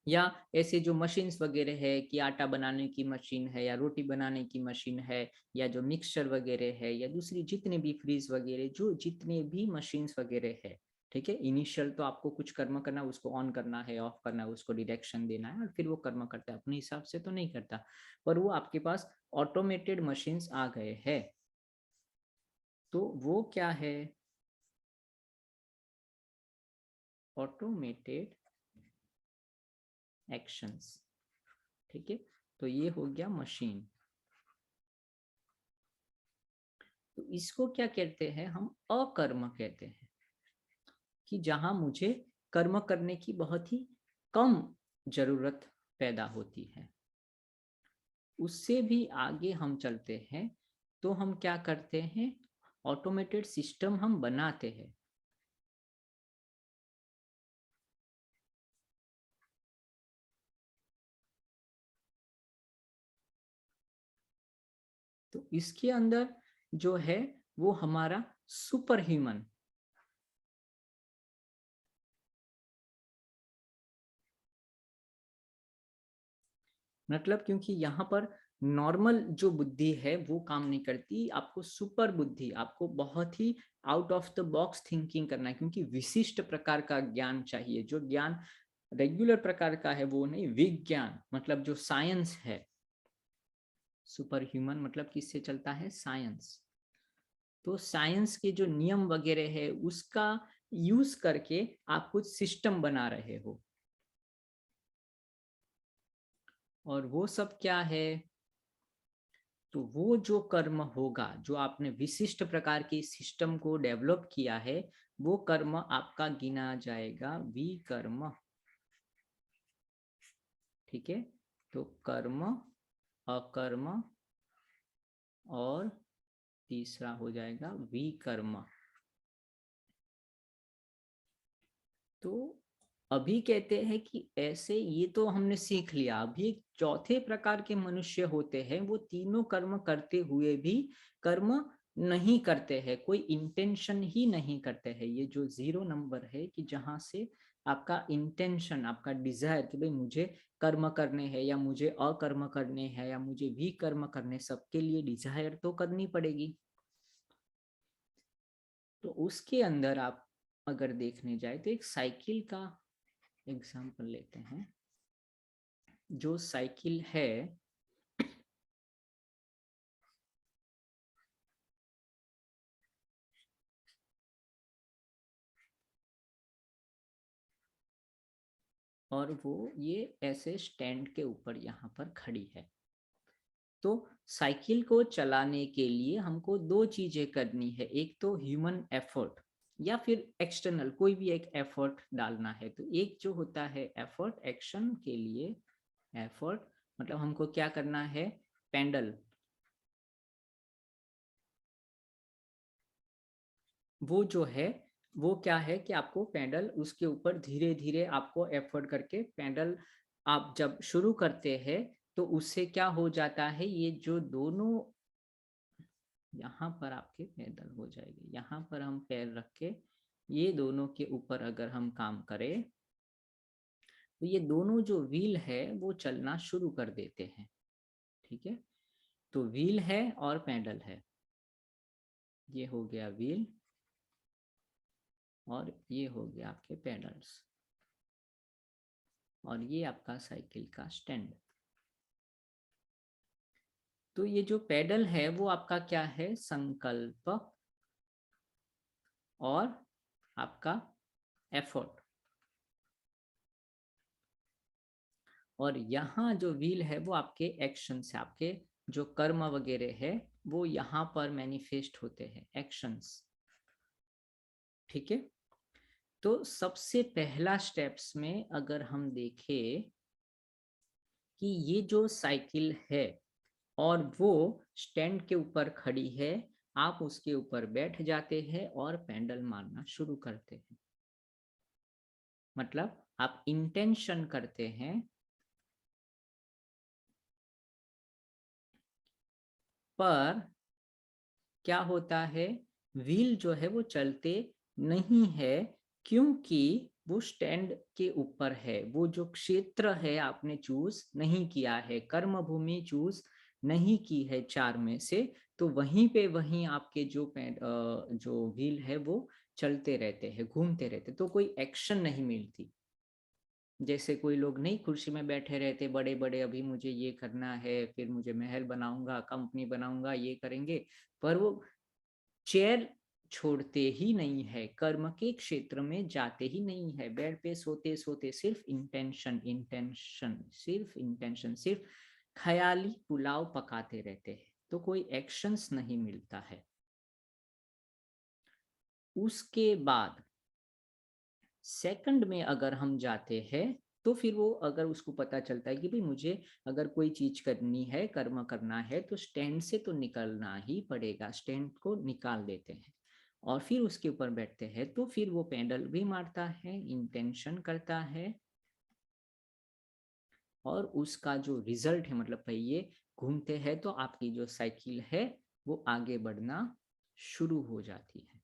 या ऐसे जो मशीन्स वगैरह है कि आटा बनाने की मशीन है या रोटी बनाने की मशीन है, या जो मिक्सचर वगैरह है, या दूसरी जितने भी फ्रीज वगैरह, जो जितने भी मशीन्स वगैरह है, ठीक है। इनिशियल तो आपको कुछ कर्म करना, उसको ऑन करना है, ऑफ करना है, उसको डायरेक्शन देना है, और फिर वो कर्म करता है, अपने हिसाब से तो नहीं करता, पर वो आपके पास ऑटोमेटेड मशीन्स आ गए हैं। तो वो क्या है, ऑटोमेटेड एक्शंस, ठीक है। तो ये हो गया मशीन। तो इसको क्या कहते हैं हम? अकर्म कहते हैं, कि जहां मुझे कर्म करने की बहुत ही कम जरूरत पैदा होती है। उससे भी आगे हम चलते हैं तो हम क्या करते हैं? ऑटोमेटेड सिस्टम हम बनाते हैं। तो इसके अंदर जो है वो हमारा सुपर ह्यूमन, मतलब क्योंकि यहाँ पर नॉर्मल जो बुद्धि है वो काम नहीं करती, आपको सुपर बुद्धि, आपको बहुत ही out of the box thinking करना है, क्योंकि विशिष्ट प्रकार का ज्ञान चाहिए। जो ज्ञान रेगुलर प्रकार का है वो नहीं, विज्ञान मतलब जो साइंस है। सुपर ह्यूमन मतलब किससे चलता है? साइंस। तो साइंस के जो नियम वगैरह है उसका यूज करके आप कुछ सिस्टम बना रहे हो। और वो सब क्या है? तो वो जो कर्म होगा, जो आपने विशिष्ट प्रकार की सिस्टम को डेवलप किया है, वो कर्म आपका गिना जाएगा विकर्म। ठीक है, तो कर्म, अकर्म और तीसरा हो जाएगा विकर्म। तो अभी कहते हैं कि ऐसे, ये तो हमने सीख लिया। अभी एक चौथे प्रकार के मनुष्य होते हैं, वो तीनों कर्म करते हुए भी कर्म नहीं करते हैं, कोई इंटेंशन ही नहीं करते हैं। ये जो 0 नंबर है, कि जहां से आपका इंटेंशन, आपका डिजायर कि भाई मुझे कर्म करने हैं या मुझे अकर्म करने हैं या मुझे भी कर्म करने, सबके लिए डिजायर तो करनी पड़ेगी। तो उसके अंदर आप अगर देखने जाए तो एक साइकिल का एग्जाम्पल लेते हैं। जो साइकिल है, और वो ये ऐसे स्टैंड के ऊपर यहाँ पर खड़ी है। तो साइकिल को चलाने के लिए हमको दो चीजें करनी है। एक तो ह्यूमन एफर्ट, या फिर एक्सटर्नल कोई भी एक एफर्ट डालना है। तो एक जो होता है एफर्ट, एक्शन के लिए एफर्ट, मतलब हमको क्या करना है? पेडल, वो जो है वो क्या है कि आपको पेडल, उसके ऊपर धीरे धीरे आपको एफर्ट करके पेडल आप जब शुरू करते हैं तो उससे क्या हो जाता है? ये जो दोनों यहाँ पर आपके पेडल हो जाएगी, यहाँ पर हम पैर रख के ये दोनों के ऊपर अगर हम काम करें तो ये दोनों जो व्हील है वो चलना शुरू कर देते हैं। ठीक है, तो व्हील है और पेडल है। ये हो गया व्हील और ये हो गया आपके पेडल्स, और ये आपका साइकिल का स्टैंड। तो ये जो पेडल है वो आपका क्या है? संकल्प और आपका एफर्ट। और यहाँ जो व्हील है वो आपके एक्शन से, आपके जो कर्म वगैरह है वो यहाँ पर मैनिफेस्ट होते हैं, एक्शंस। ठीक है, तो सबसे पहला स्टेप्स में अगर हम देखें कि ये जो साइकिल है और वो स्टैंड के ऊपर खड़ी है, आप उसके ऊपर बैठ जाते हैं और पेडल मारना शुरू करते हैं। मतलब आप इंटेंशन करते हैं, पर क्या होता है? व्हील जो है वो चलते नहीं है, क्योंकि वो स्टैंड के ऊपर है। वो जो क्षेत्र है आपने चूज नहीं किया है, कर्म भूमि चूज नहीं की है चार में से, तो वहीं पे वहीं आपके जो व्हील है वो चलते रहते हैं, घूमते रहते, तो कोई एक्शन नहीं मिलती। जैसे कोई लोग नहीं कुर्सी में बैठे रहते बड़े बड़े, अभी मुझे ये करना है, फिर मुझे महल बनाऊंगा, कंपनी बनाऊंगा, ये करेंगे, पर वो चेयर छोड़ते ही नहीं है, कर्म के क्षेत्र में जाते ही नहीं है। बेड पे सोते सोते सिर्फ इंटेंशन, इंटेंशन, सिर्फ इंटेंशन, सिर्फ ख्याली पुलाव पकाते रहते हैं, तो कोई एक्शंस नहीं मिलता है। उसके बाद सेकंड में अगर हम जाते हैं तो फिर वो अगर उसको पता चलता है कि भाई मुझे अगर कोई चीज करनी है, कर्म करना है, तो स्टैंड से तो निकलना ही पड़ेगा, स्टैंड को निकाल देते हैं और फिर उसके ऊपर बैठते हैं, तो फिर वो पेडल भी मारता है, इंटेंशन करता है और उसका जो रिजल्ट है मतलब पहिए घूमते हैं तो आपकी जो साइकिल है वो आगे बढ़ना शुरू हो जाती है।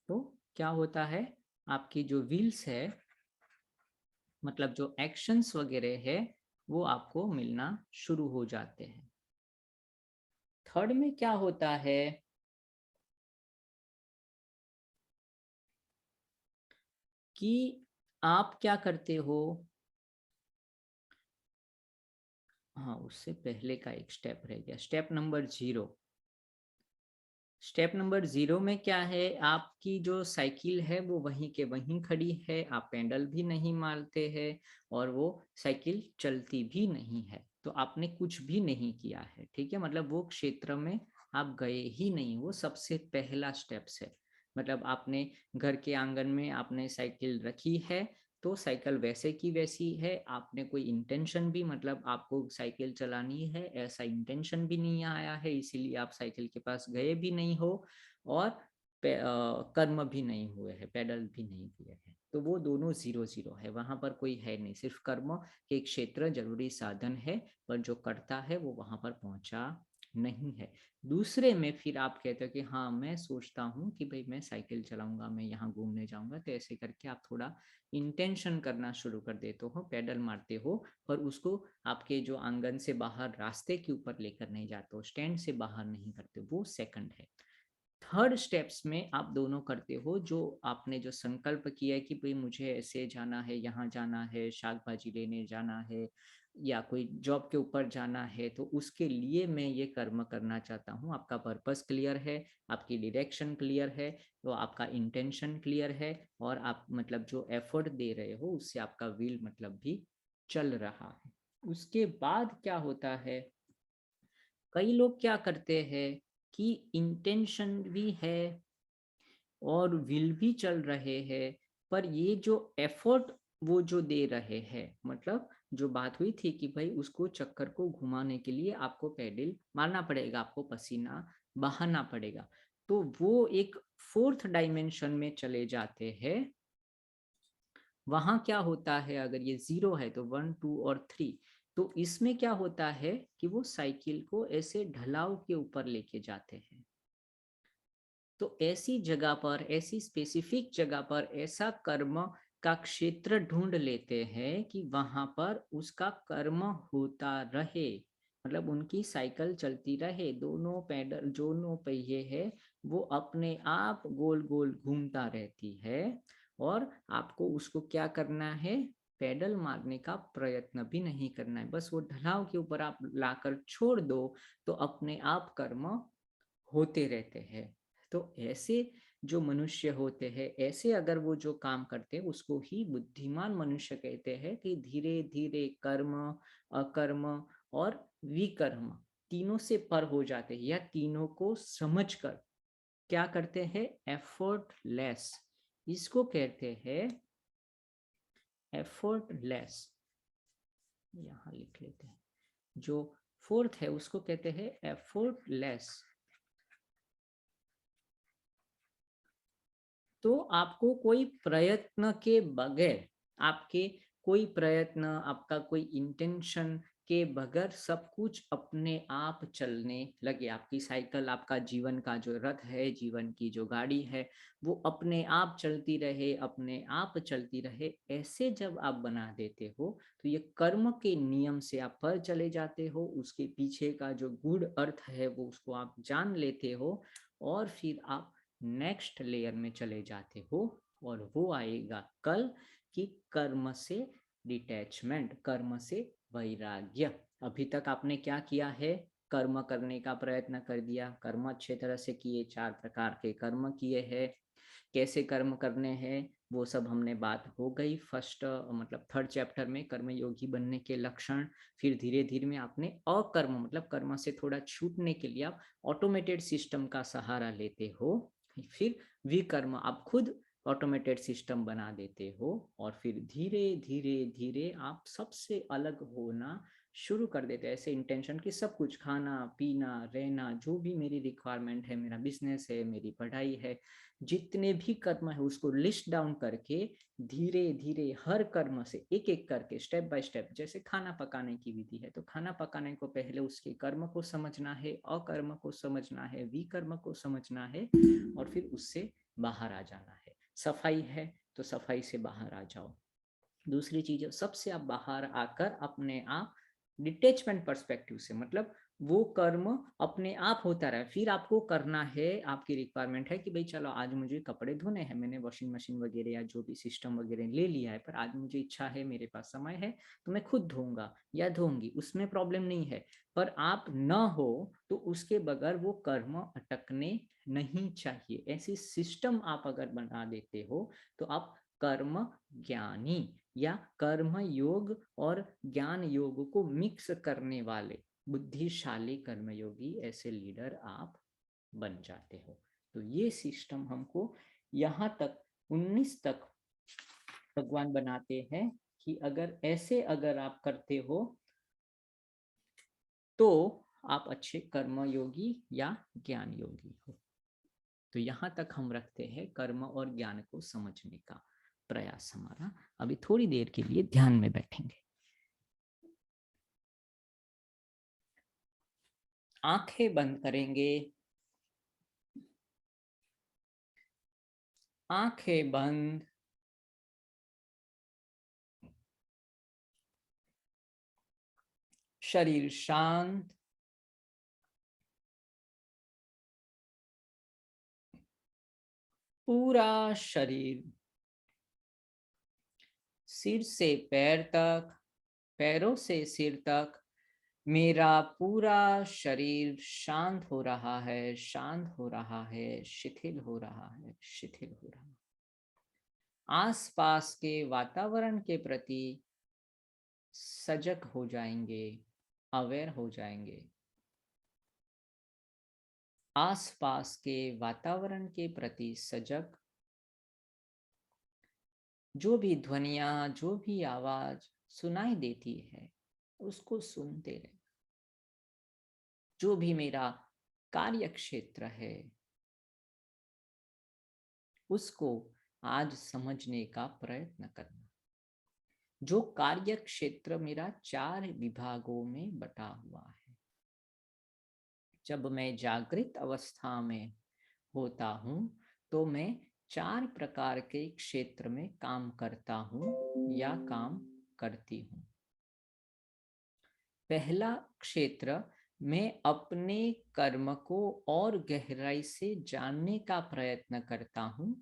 तो क्या होता है, आपकी जो व्हील्स है मतलब जो एक्शंस वगैरह है वो आपको मिलना शुरू हो जाते हैं। थर्ड में क्या होता है कि आप क्या करते हो, हाँ उससे पहले का एक स्टेप रह गया, स्टेप नंबर 0। स्टेप नंबर 0 में क्या है, आपकी जो साइकिल है वो वहीं के वहीं खड़ी है, आप पेडल भी नहीं मारते हैं और वो साइकिल चलती भी नहीं है, तो आपने कुछ भी नहीं किया है, ठीक है। मतलब वो क्षेत्र में आप गए ही नहीं, वो सबसे पहला स्टेप्स है। मतलब आपने घर के आंगन में आपने साइकिल रखी है तो साइकिल वैसे की वैसी है, आपने कोई इंटेंशन भी मतलब आपको साइकिल चलानी है ऐसा इंटेंशन भी नहीं आया है, इसीलिए आप साइकिल के पास गए भी नहीं हो और कर्म भी नहीं हुए हैं, पेडल भी नहीं किए हैं, तो वो दोनों 0-0 है, वहां पर कोई है नहीं, सिर्फ कर्म के क्षेत्र जरूरी साधन है पर जो करता है वो वहां पर पहुंचा नहीं है। दूसरे में फिर आप कहते हो कि हाँ मैं सोचता हूँ कि भाई मैं साइकिल चलाऊंगा, मैं यहाँ घूमने जाऊंगा, तो ऐसे करके आप थोड़ा इंटेंशन करना शुरू कर देते हो, पेडल मारते हो, पर उसको आपके जो आंगन से बाहर रास्ते के ऊपर लेकर नहीं जाते हो, स्टैंड से बाहर नहीं करते, वो सेकंड है। थर्ड स्टेप्स में आप दोनों करते हो, जो आपने जो संकल्प किया है कि भाई मुझे ऐसे जाना है, यहाँ जाना है, शाक भाजी लेने जाना है या कोई जॉब के ऊपर जाना है, तो उसके लिए मैं ये कर्म करना चाहता हूँ। आपका पर्पस क्लियर है, आपकी डायरेक्शन क्लियर है, तो आपका इंटेंशन क्लियर है और आप मतलब जो एफर्ट दे रहे हो उससे आपका विल मतलब भी चल रहा है। उसके बाद क्या होता है, कई लोग क्या करते हैं कि इंटेंशन भी है और विल भी चल रहे हैं, पर ये जो एफर्ट वो जो दे रहे हैं, मतलब जो बात हुई थी कि भाई उसको चक्कर को घुमाने के लिए आपको पेडल मारना पड़ेगा, आपको पसीना बहाना पड़ेगा, तो वो एक फोर्थ डायमेंशन में चले जाते हैं। वहां क्या होता है, अगर ये 0 है तो 1, 2 और 3, तो इसमें क्या होता है कि वो साइकिल को ऐसे ढलाव के ऊपर लेके जाते हैं, तो ऐसी जगह पर, ऐसी स्पेसिफिक जगह पर ऐसा कर्म का क्षेत्र ढूंढ लेते हैं कि वहां पर उसका कर्म होता रहे, मतलब उनकी साइकिल चलती रहे, दोनों पैडल दोनों पहिए है वो अपने आप गोल गोल घूमता रहती है और आपको उसको क्या करना है, पेडल मारने का प्रयत्न भी नहीं करना है, बस वो ढलाव के ऊपर आप लाकर छोड़ दो तो अपने आप कर्म होते रहते हैं। तो ऐसे जो मनुष्य होते हैं, ऐसे अगर वो जो काम करते हैं उसको ही बुद्धिमान मनुष्य कहते हैं, कि धीरे धीरे कर्म, अकर्म और विकर्म तीनों से पर हो जाते हैं, या तीनों को समझकर क्या करते हैं, एफर्टलेस, इसको कहते हैं एफर्टलेस। यहाँ लिख लेते हैं, जो फोर्थ है उसको कहते हैं एफर्टलेस। तो आपको कोई प्रयत्न के बगैर, आपके कोई प्रयत्न, आपका कोई इंटेंशन के बगैर सब कुछ अपने आप चलने लगे, आपकी साइकिल, आपका जीवन का जो रथ है, जीवन की जो गाड़ी है, वो अपने आप चलती रहे, अपने आप चलती रहे, ऐसे जब आप बना देते हो तो ये कर्म के नियम से आप पर चले जाते हो, उसके पीछे का जो गूढ़ अर्थ है वो उसको आप जान लेते हो और फिर आप नेक्स्ट लेयर में चले जाते हो और वो आएगा कल, कि कर्म से डिटैचमेंट, कर्म से वैराग्य। अभी तक आपने क्या किया है, कर्म करने का प्रयत्न कर दिया, कर्म अच्छे तरह से किए, 4 प्रकार के कर्म किए हैं, कैसे कर्म करने हैं वो सब हमने बात हो गई फर्स्ट मतलब 3rd चैप्टर में, कर्मयोगी बनने के लक्षण। फिर धीरे धीरे में आपने अकर्म मतलब कर्म से थोड़ा छूटने के लिए आप ऑटोमेटेड सिस्टम का सहारा लेते हो, फिर विकर्म आप खुद ऑटोमेटेड सिस्टम बना देते हो, और फिर धीरे धीरे धीरे आप सबसे अलग होना शुरू कर देते हैं। ऐसे इंटेंशन कि सब कुछ खाना पीना रहना जो भी मेरी रिक्वायरमेंट है, मेरा बिजनेस है, मेरी पढ़ाई है, जितने भी कर्म है उसको लिस्ट डाउन करके धीरे धीरे हर कर्म से एक एक करके स्टेप बाय स्टेप, जैसे खाना पकाने की विधि है तो खाना पकाने को पहले उसके कर्म को समझना है, अकर्म को समझना है, विकर्म को समझना है, और फिर उससे बाहर आ जाना है। सफाई है तो सफाई से बाहर आ जाओ। दूसरी चीज, सबसे आप बाहर आकर अपने आप डिटेचमेंट पर्सपेक्टिव से, मतलब वो कर्म अपने आप होता रहे, फिर आपको करना है, आपकी रिक्वायरमेंट है कि भाई चलो आज मुझे कपड़े धोने हैं, मैंने वॉशिंग मशीन वगैरह या जो भी सिस्टम वगैरह ले लिया है, पर आज मुझे इच्छा है, मेरे पास समय है तो मैं खुद धोऊंगा या धोऊंगी, उसमें प्रॉब्लम नहीं है। पर आप न हो तो उसके बगैर वो कर्म अटकने नहीं चाहिए। ऐसी सिस्टम आप अगर बना देते हो तो आप कर्म ज्ञानी या कर्म योग और ज्ञान योग को मिक्स करने वाले बुद्धिशाली कर्मयोगी ऐसे लीडर आप बन जाते हो। तो ये सिस्टम हमको यहाँ तक 19 तक भगवान बनाते हैं कि अगर ऐसे अगर आप करते हो तो आप अच्छे कर्मयोगी या ज्ञान योगी हो। तो यहाँ तक हम रखते हैं कर्म और ज्ञान को समझने का प्रयास हमारा। अभी थोड़ी देर के लिए ध्यान में बैठेंगे। आंखें बंद करेंगे, आंखें बंद, शरीर शांत, पूरा शरीर सिर से पैर तक, पैरों से सिर तक मेरा पूरा शरीर शांत हो रहा है, शांत हो रहा है, शिथिल हो रहा है, शिथिल हो रहा है। आसपास के वातावरण के प्रति सजग हो जाएंगे, अवेयर हो जाएंगे। आसपास के वातावरण के प्रति सजग, जो भी ध्वनियां, जो भी आवाज सुनाई देती है उसको सुनते रहे। जो भी मेरा कार्य क्षेत्र है उसको आज समझने का प्रयत्न करना। जो कार्य क्षेत्र मेरा 4 विभागों में बटा हुआ है। जब मैं जागृत अवस्था में होता हूं तो मैं 4 प्रकार के क्षेत्र में काम करता हूं या काम करती हूं। पहला क्षेत्र, मैं अपने कर्म को और गहराई से जानने का प्रयत्न करता हूँ।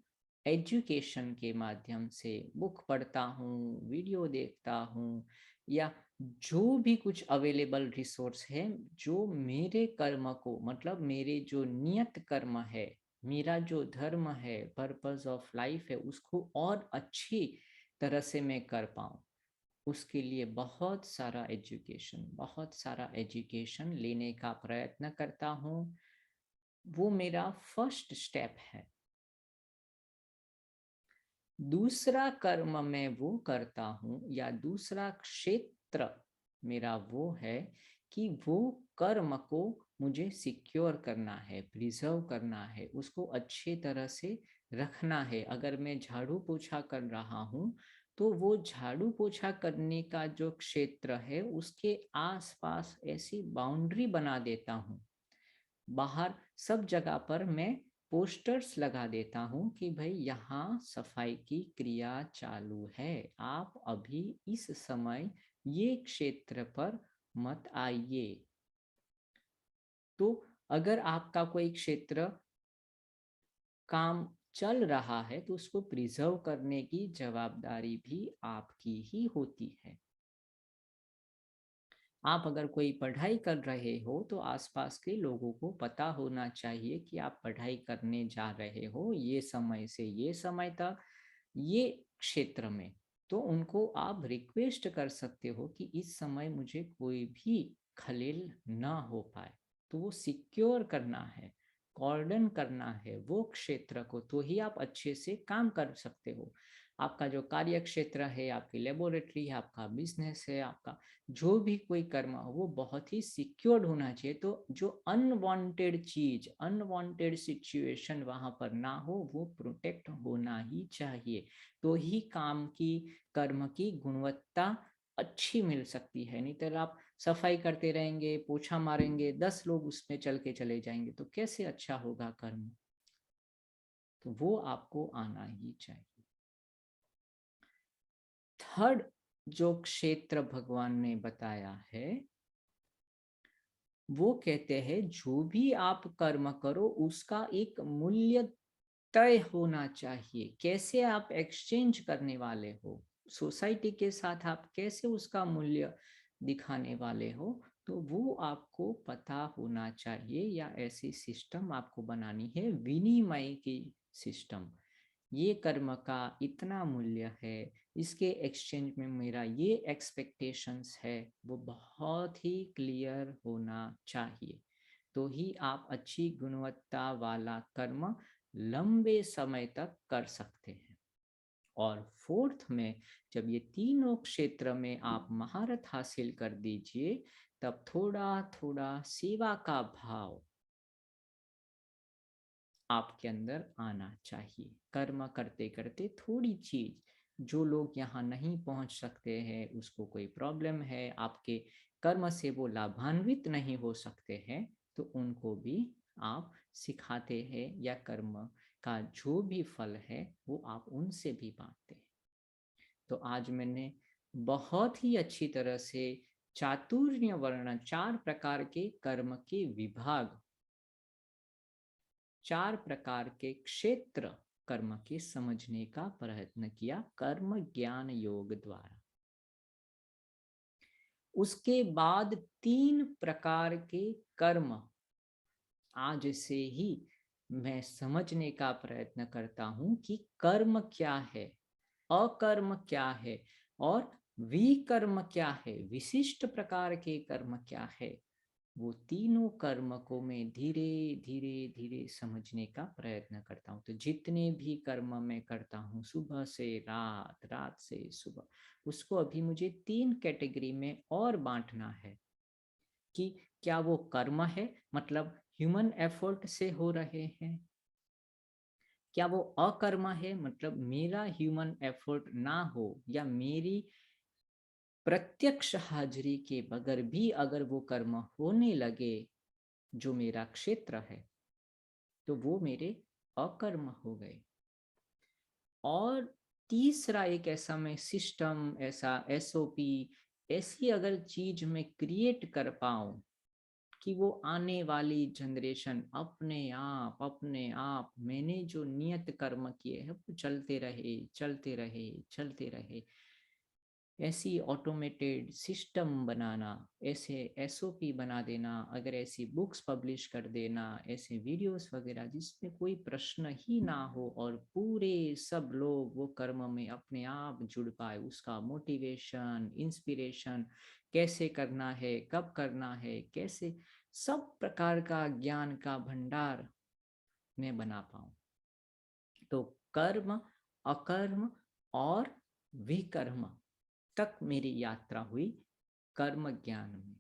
एजुकेशन के माध्यम से बुक पढ़ता हूँ, वीडियो देखता हूँ, या जो भी कुछ अवेलेबल रिसोर्स है जो मेरे कर्म को, मतलब मेरे जो नियत कर्म है, मेरा जो धर्म है, पर्पस ऑफ लाइफ है, उसको और अच्छी तरह से मैं कर पाऊँ। उसके लिए बहुत सारा एजुकेशन लेने का प्रयत्न करता हूँ। वो मेरा फर्स्ट स्टेप है। दूसरा कर्म मैं वो करता हूँ या दूसरा क्षेत्र मेरा वो है कि वो कर्म को मुझे सिक्योर करना है, प्रिजर्व करना है, उसको अच्छे तरह से रखना है। अगर मैं झाड़ू पोछा कर रहा हूँ तो वो झाड़ू पोछा करने का जो क्षेत्र है उसके आसपास ऐसी बाउंड्री बना देता हूँ। बाहर सब जगह पर मैं पोस्टर्स लगा देता हूँ कि भाई यहाँ सफाई की क्रिया चालू है, आप अभी इस समय ये क्षेत्र पर मत आइए। तो अगर आपका कोई क्षेत्र काम चल रहा है तो उसको प्रिजर्व करने की जवाबदारी भी आपकी ही होती है। आप अगर कोई पढ़ाई कर रहे हो तो आसपास के लोगों को पता होना चाहिए कि आप पढ़ाई करने जा रहे हो, ये समय से ये समय तक ये क्षेत्र में। तो उनको आप रिक्वेस्ट कर सकते हो कि इस समय मुझे कोई भी खलेल ना हो पाए। तो वो सिक्योर करना है, कॉर्डन करना है वो क्षेत्र को, तो ही आप अच्छे से काम कर सकते हो। आपका जो कार्य क्षेत्र है, आपकी लेबोरेटरी है, आपका बिजनेस है, आपका जो भी कोई कर्म हो, वो बहुत ही सिक्योर्ड होना चाहिए। तो जो अनवांटेड चीज, अनवांटेड सिचुएशन वहां पर ना हो, वो प्रोटेक्ट होना ही चाहिए। तो ही काम की, कर्म की गुणवत्ता अच्छी मिल सकती है। नहीं तो आप सफाई करते रहेंगे, पोछा मारेंगे, 10 लोग उसमें चल के चले जाएंगे, तो कैसे अच्छा होगा कर्म। तो वो आपको आना ही चाहिए। थर्ड जो क्षेत्र भगवान ने बताया है, वो कहते हैं जो भी आप कर्म करो उसका एक मूल्य तय होना चाहिए। कैसे आप एक्सचेंज करने वाले हो, सोसाइटी के साथ आप कैसे उसका मूल्य दिखाने वाले हो, तो वो आपको पता होना चाहिए। या ऐसी सिस्टम आपको बनानी है, विनिमय की सिस्टम। ये कर्म का इतना मूल्य है, इसके एक्सचेंज में मेरा ये एक्सपेक्टेशंस है, वो बहुत ही क्लियर होना चाहिए। तो ही आप अच्छी गुणवत्ता वाला कर्म लंबे समय तक कर सकते हैं। और फोर्थ में, जब ये तीनों क्षेत्र में आप महारत हासिल कर दीजिए, तब थोड़ा थोड़ा सेवा का भाव आपके अंदर आना चाहिए। कर्म करते करते थोड़ी चीज, जो लोग यहाँ नहीं पहुंच सकते हैं, उसको कोई प्रॉब्लम है, आपके कर्म से वो लाभान्वित नहीं हो सकते हैं, तो उनको भी आप सिखाते हैं, या कर्म का जो भी फल है वो आप उनसे भी बांटते हैं। तो आज मैंने बहुत ही अच्छी तरह से चातुर्य वर्णन, 4 प्रकार के कर्म के विभाग, 4 प्रकार के क्षेत्र कर्म के समझने का प्रयत्न किया कर्म ज्ञान योग द्वारा। उसके बाद 3 प्रकार के कर्म आज से ही मैं समझने का प्रयत्न करता हूं कि कर्म क्या है, अकर्म क्या है, और विकर्म क्या है, विशिष्ट प्रकार के कर्म क्या है। वो तीनों कर्म को मैं धीरे धीरे धीरे समझने का प्रयत्न करता हूँ। तो जितने भी कर्म मैं करता हूँ, सुबह से रात, रात से सुबह, उसको अभी मुझे 3 कैटेगरी में और बांटना है। कि क्या वो कर्म है, मतलब ह्यूमन एफर्ट से हो रहे हैं, क्या वो अकर्म है, मतलब मेरा ह्यूमन एफर्ट ना हो, या मेरी प्रत्यक्ष हाजिरी के बगैर भी अगर वो कर्म होने लगे जो मेरा क्षेत्र है, तो वो मेरे अकर्म हो गए। और तीसरा एक ऐसा मैं सिस्टम, ऐसा एसओपी, ऐसी अगर चीज मैं क्रिएट कर पाऊं कि वो आने वाली जनरेशन अपने आप मैंने जो नियत कर्म किए हैं वो चलते रहे, चलते रहे, चलते रहे, ऐसी ऑटोमेटेड सिस्टम बनाना, ऐसे एसओपी बना देना, अगर ऐसी बुक्स पब्लिश कर देना, ऐसे वीडियोस वगैरह जिसमें कोई प्रश्न ही ना हो, और पूरे सब लोग वो कर्म में अपने आप जुड़ पाए, उसका मोटिवेशन, इंस्पिरेशन, कैसे करना है, कब करना है, कैसे, सब प्रकार का ज्ञान का भंडार मैं बना पाऊं। तो कर्म, अकर्म और विकर्म तक मेरी यात्रा हुई कर्म ज्ञान में।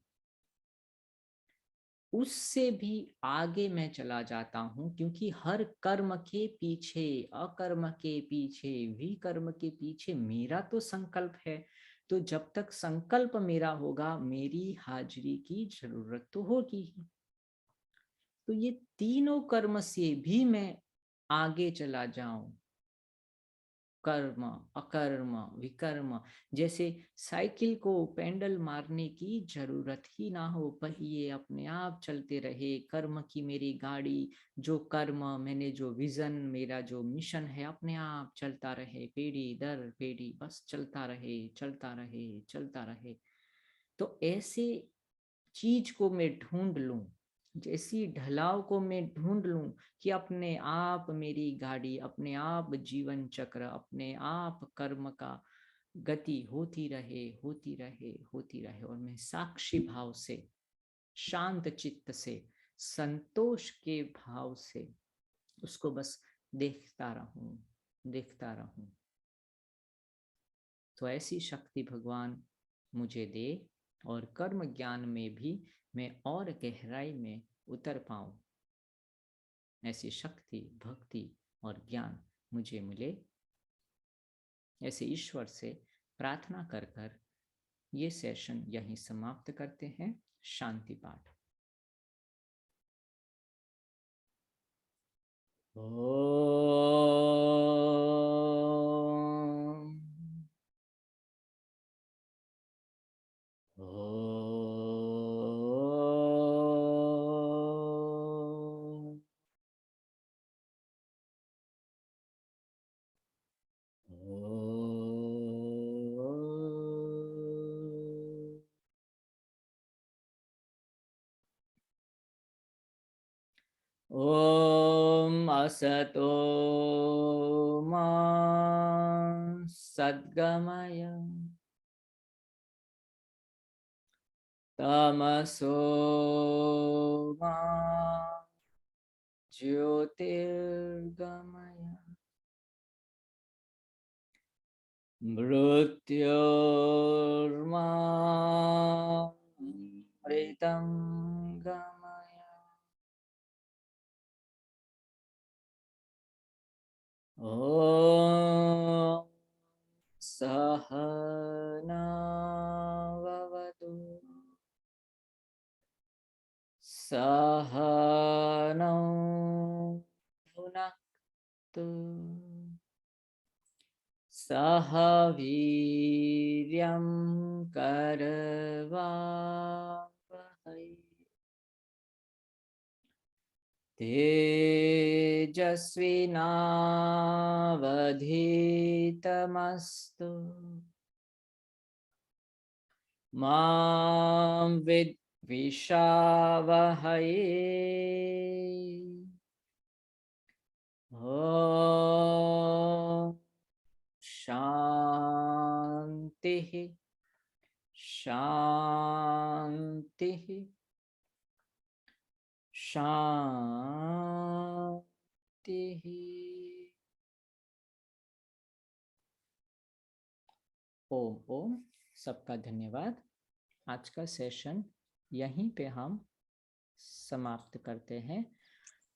उससे भी आगे मैं चला जाता हूं, क्योंकि हर कर्म के पीछे, अकर्म के पीछे, विकर्म के पीछे मेरा तो संकल्प है। तो जब तक संकल्प मेरा होगा, मेरी हाजिरी की जरूरत तो होगी ही। तो ये तीनों कर्म से भी मैं आगे चला जाऊं, कर्म, अकर्म, विकर्म। जैसे साइकिल को पेंडल मारने की जरूरत ही ना हो, पहिए अपने आप चलते रहे, कर्म की मेरी गाड़ी, जो कर्म मैंने, जो विजन, मेरा जो मिशन है, अपने आप चलता रहे, पीढ़ी दर पीढ़ी, बस चलता रहे, चलता रहे, चलता रहे। तो ऐसे चीज को मैं ढूंढ लूं, जैसी ढलाव को मैं ढूंढ लूं कि अपने आप मेरी गाड़ी, अपने आप जीवन चक्र, अपने आप कर्म का गति होती रहे, होती रहे, होती रहे, और मैं साक्षी भाव से, शांत चित्त से, संतोष के भाव से उसको बस देखता रहूं, देखता रहूं। तो ऐसी शक्ति भगवान मुझे दे और कर्म ज्ञान में भी मैं और गहराई में उतर पाऊं। ऐसी शक्ति, भक्ति और ज्ञान मुझे मिले, ऐसे ईश्वर से प्रार्थना कर कर ये सेशन यहीं समाप्त करते हैं। शांति पाठ। ओम ओम ओम असतो मा सद्गमय तमसो मा ज्योतिर्गमय मृत्योर्मा मृतं गमय। ॐ सहना भवतु सहनौ भुनक्तु सह वीर्यं करवावहै तेजस्विनावधीतमस्तु मा विद्विषावहै। ॐ शान्तिः शान्तिः शान्तिः। ओम ओम। सबका धन्यवाद। आज का सेशन यहीं पे हम समाप्त करते हैं।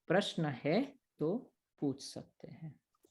प्रश्न है तो पूछ सकते हैं।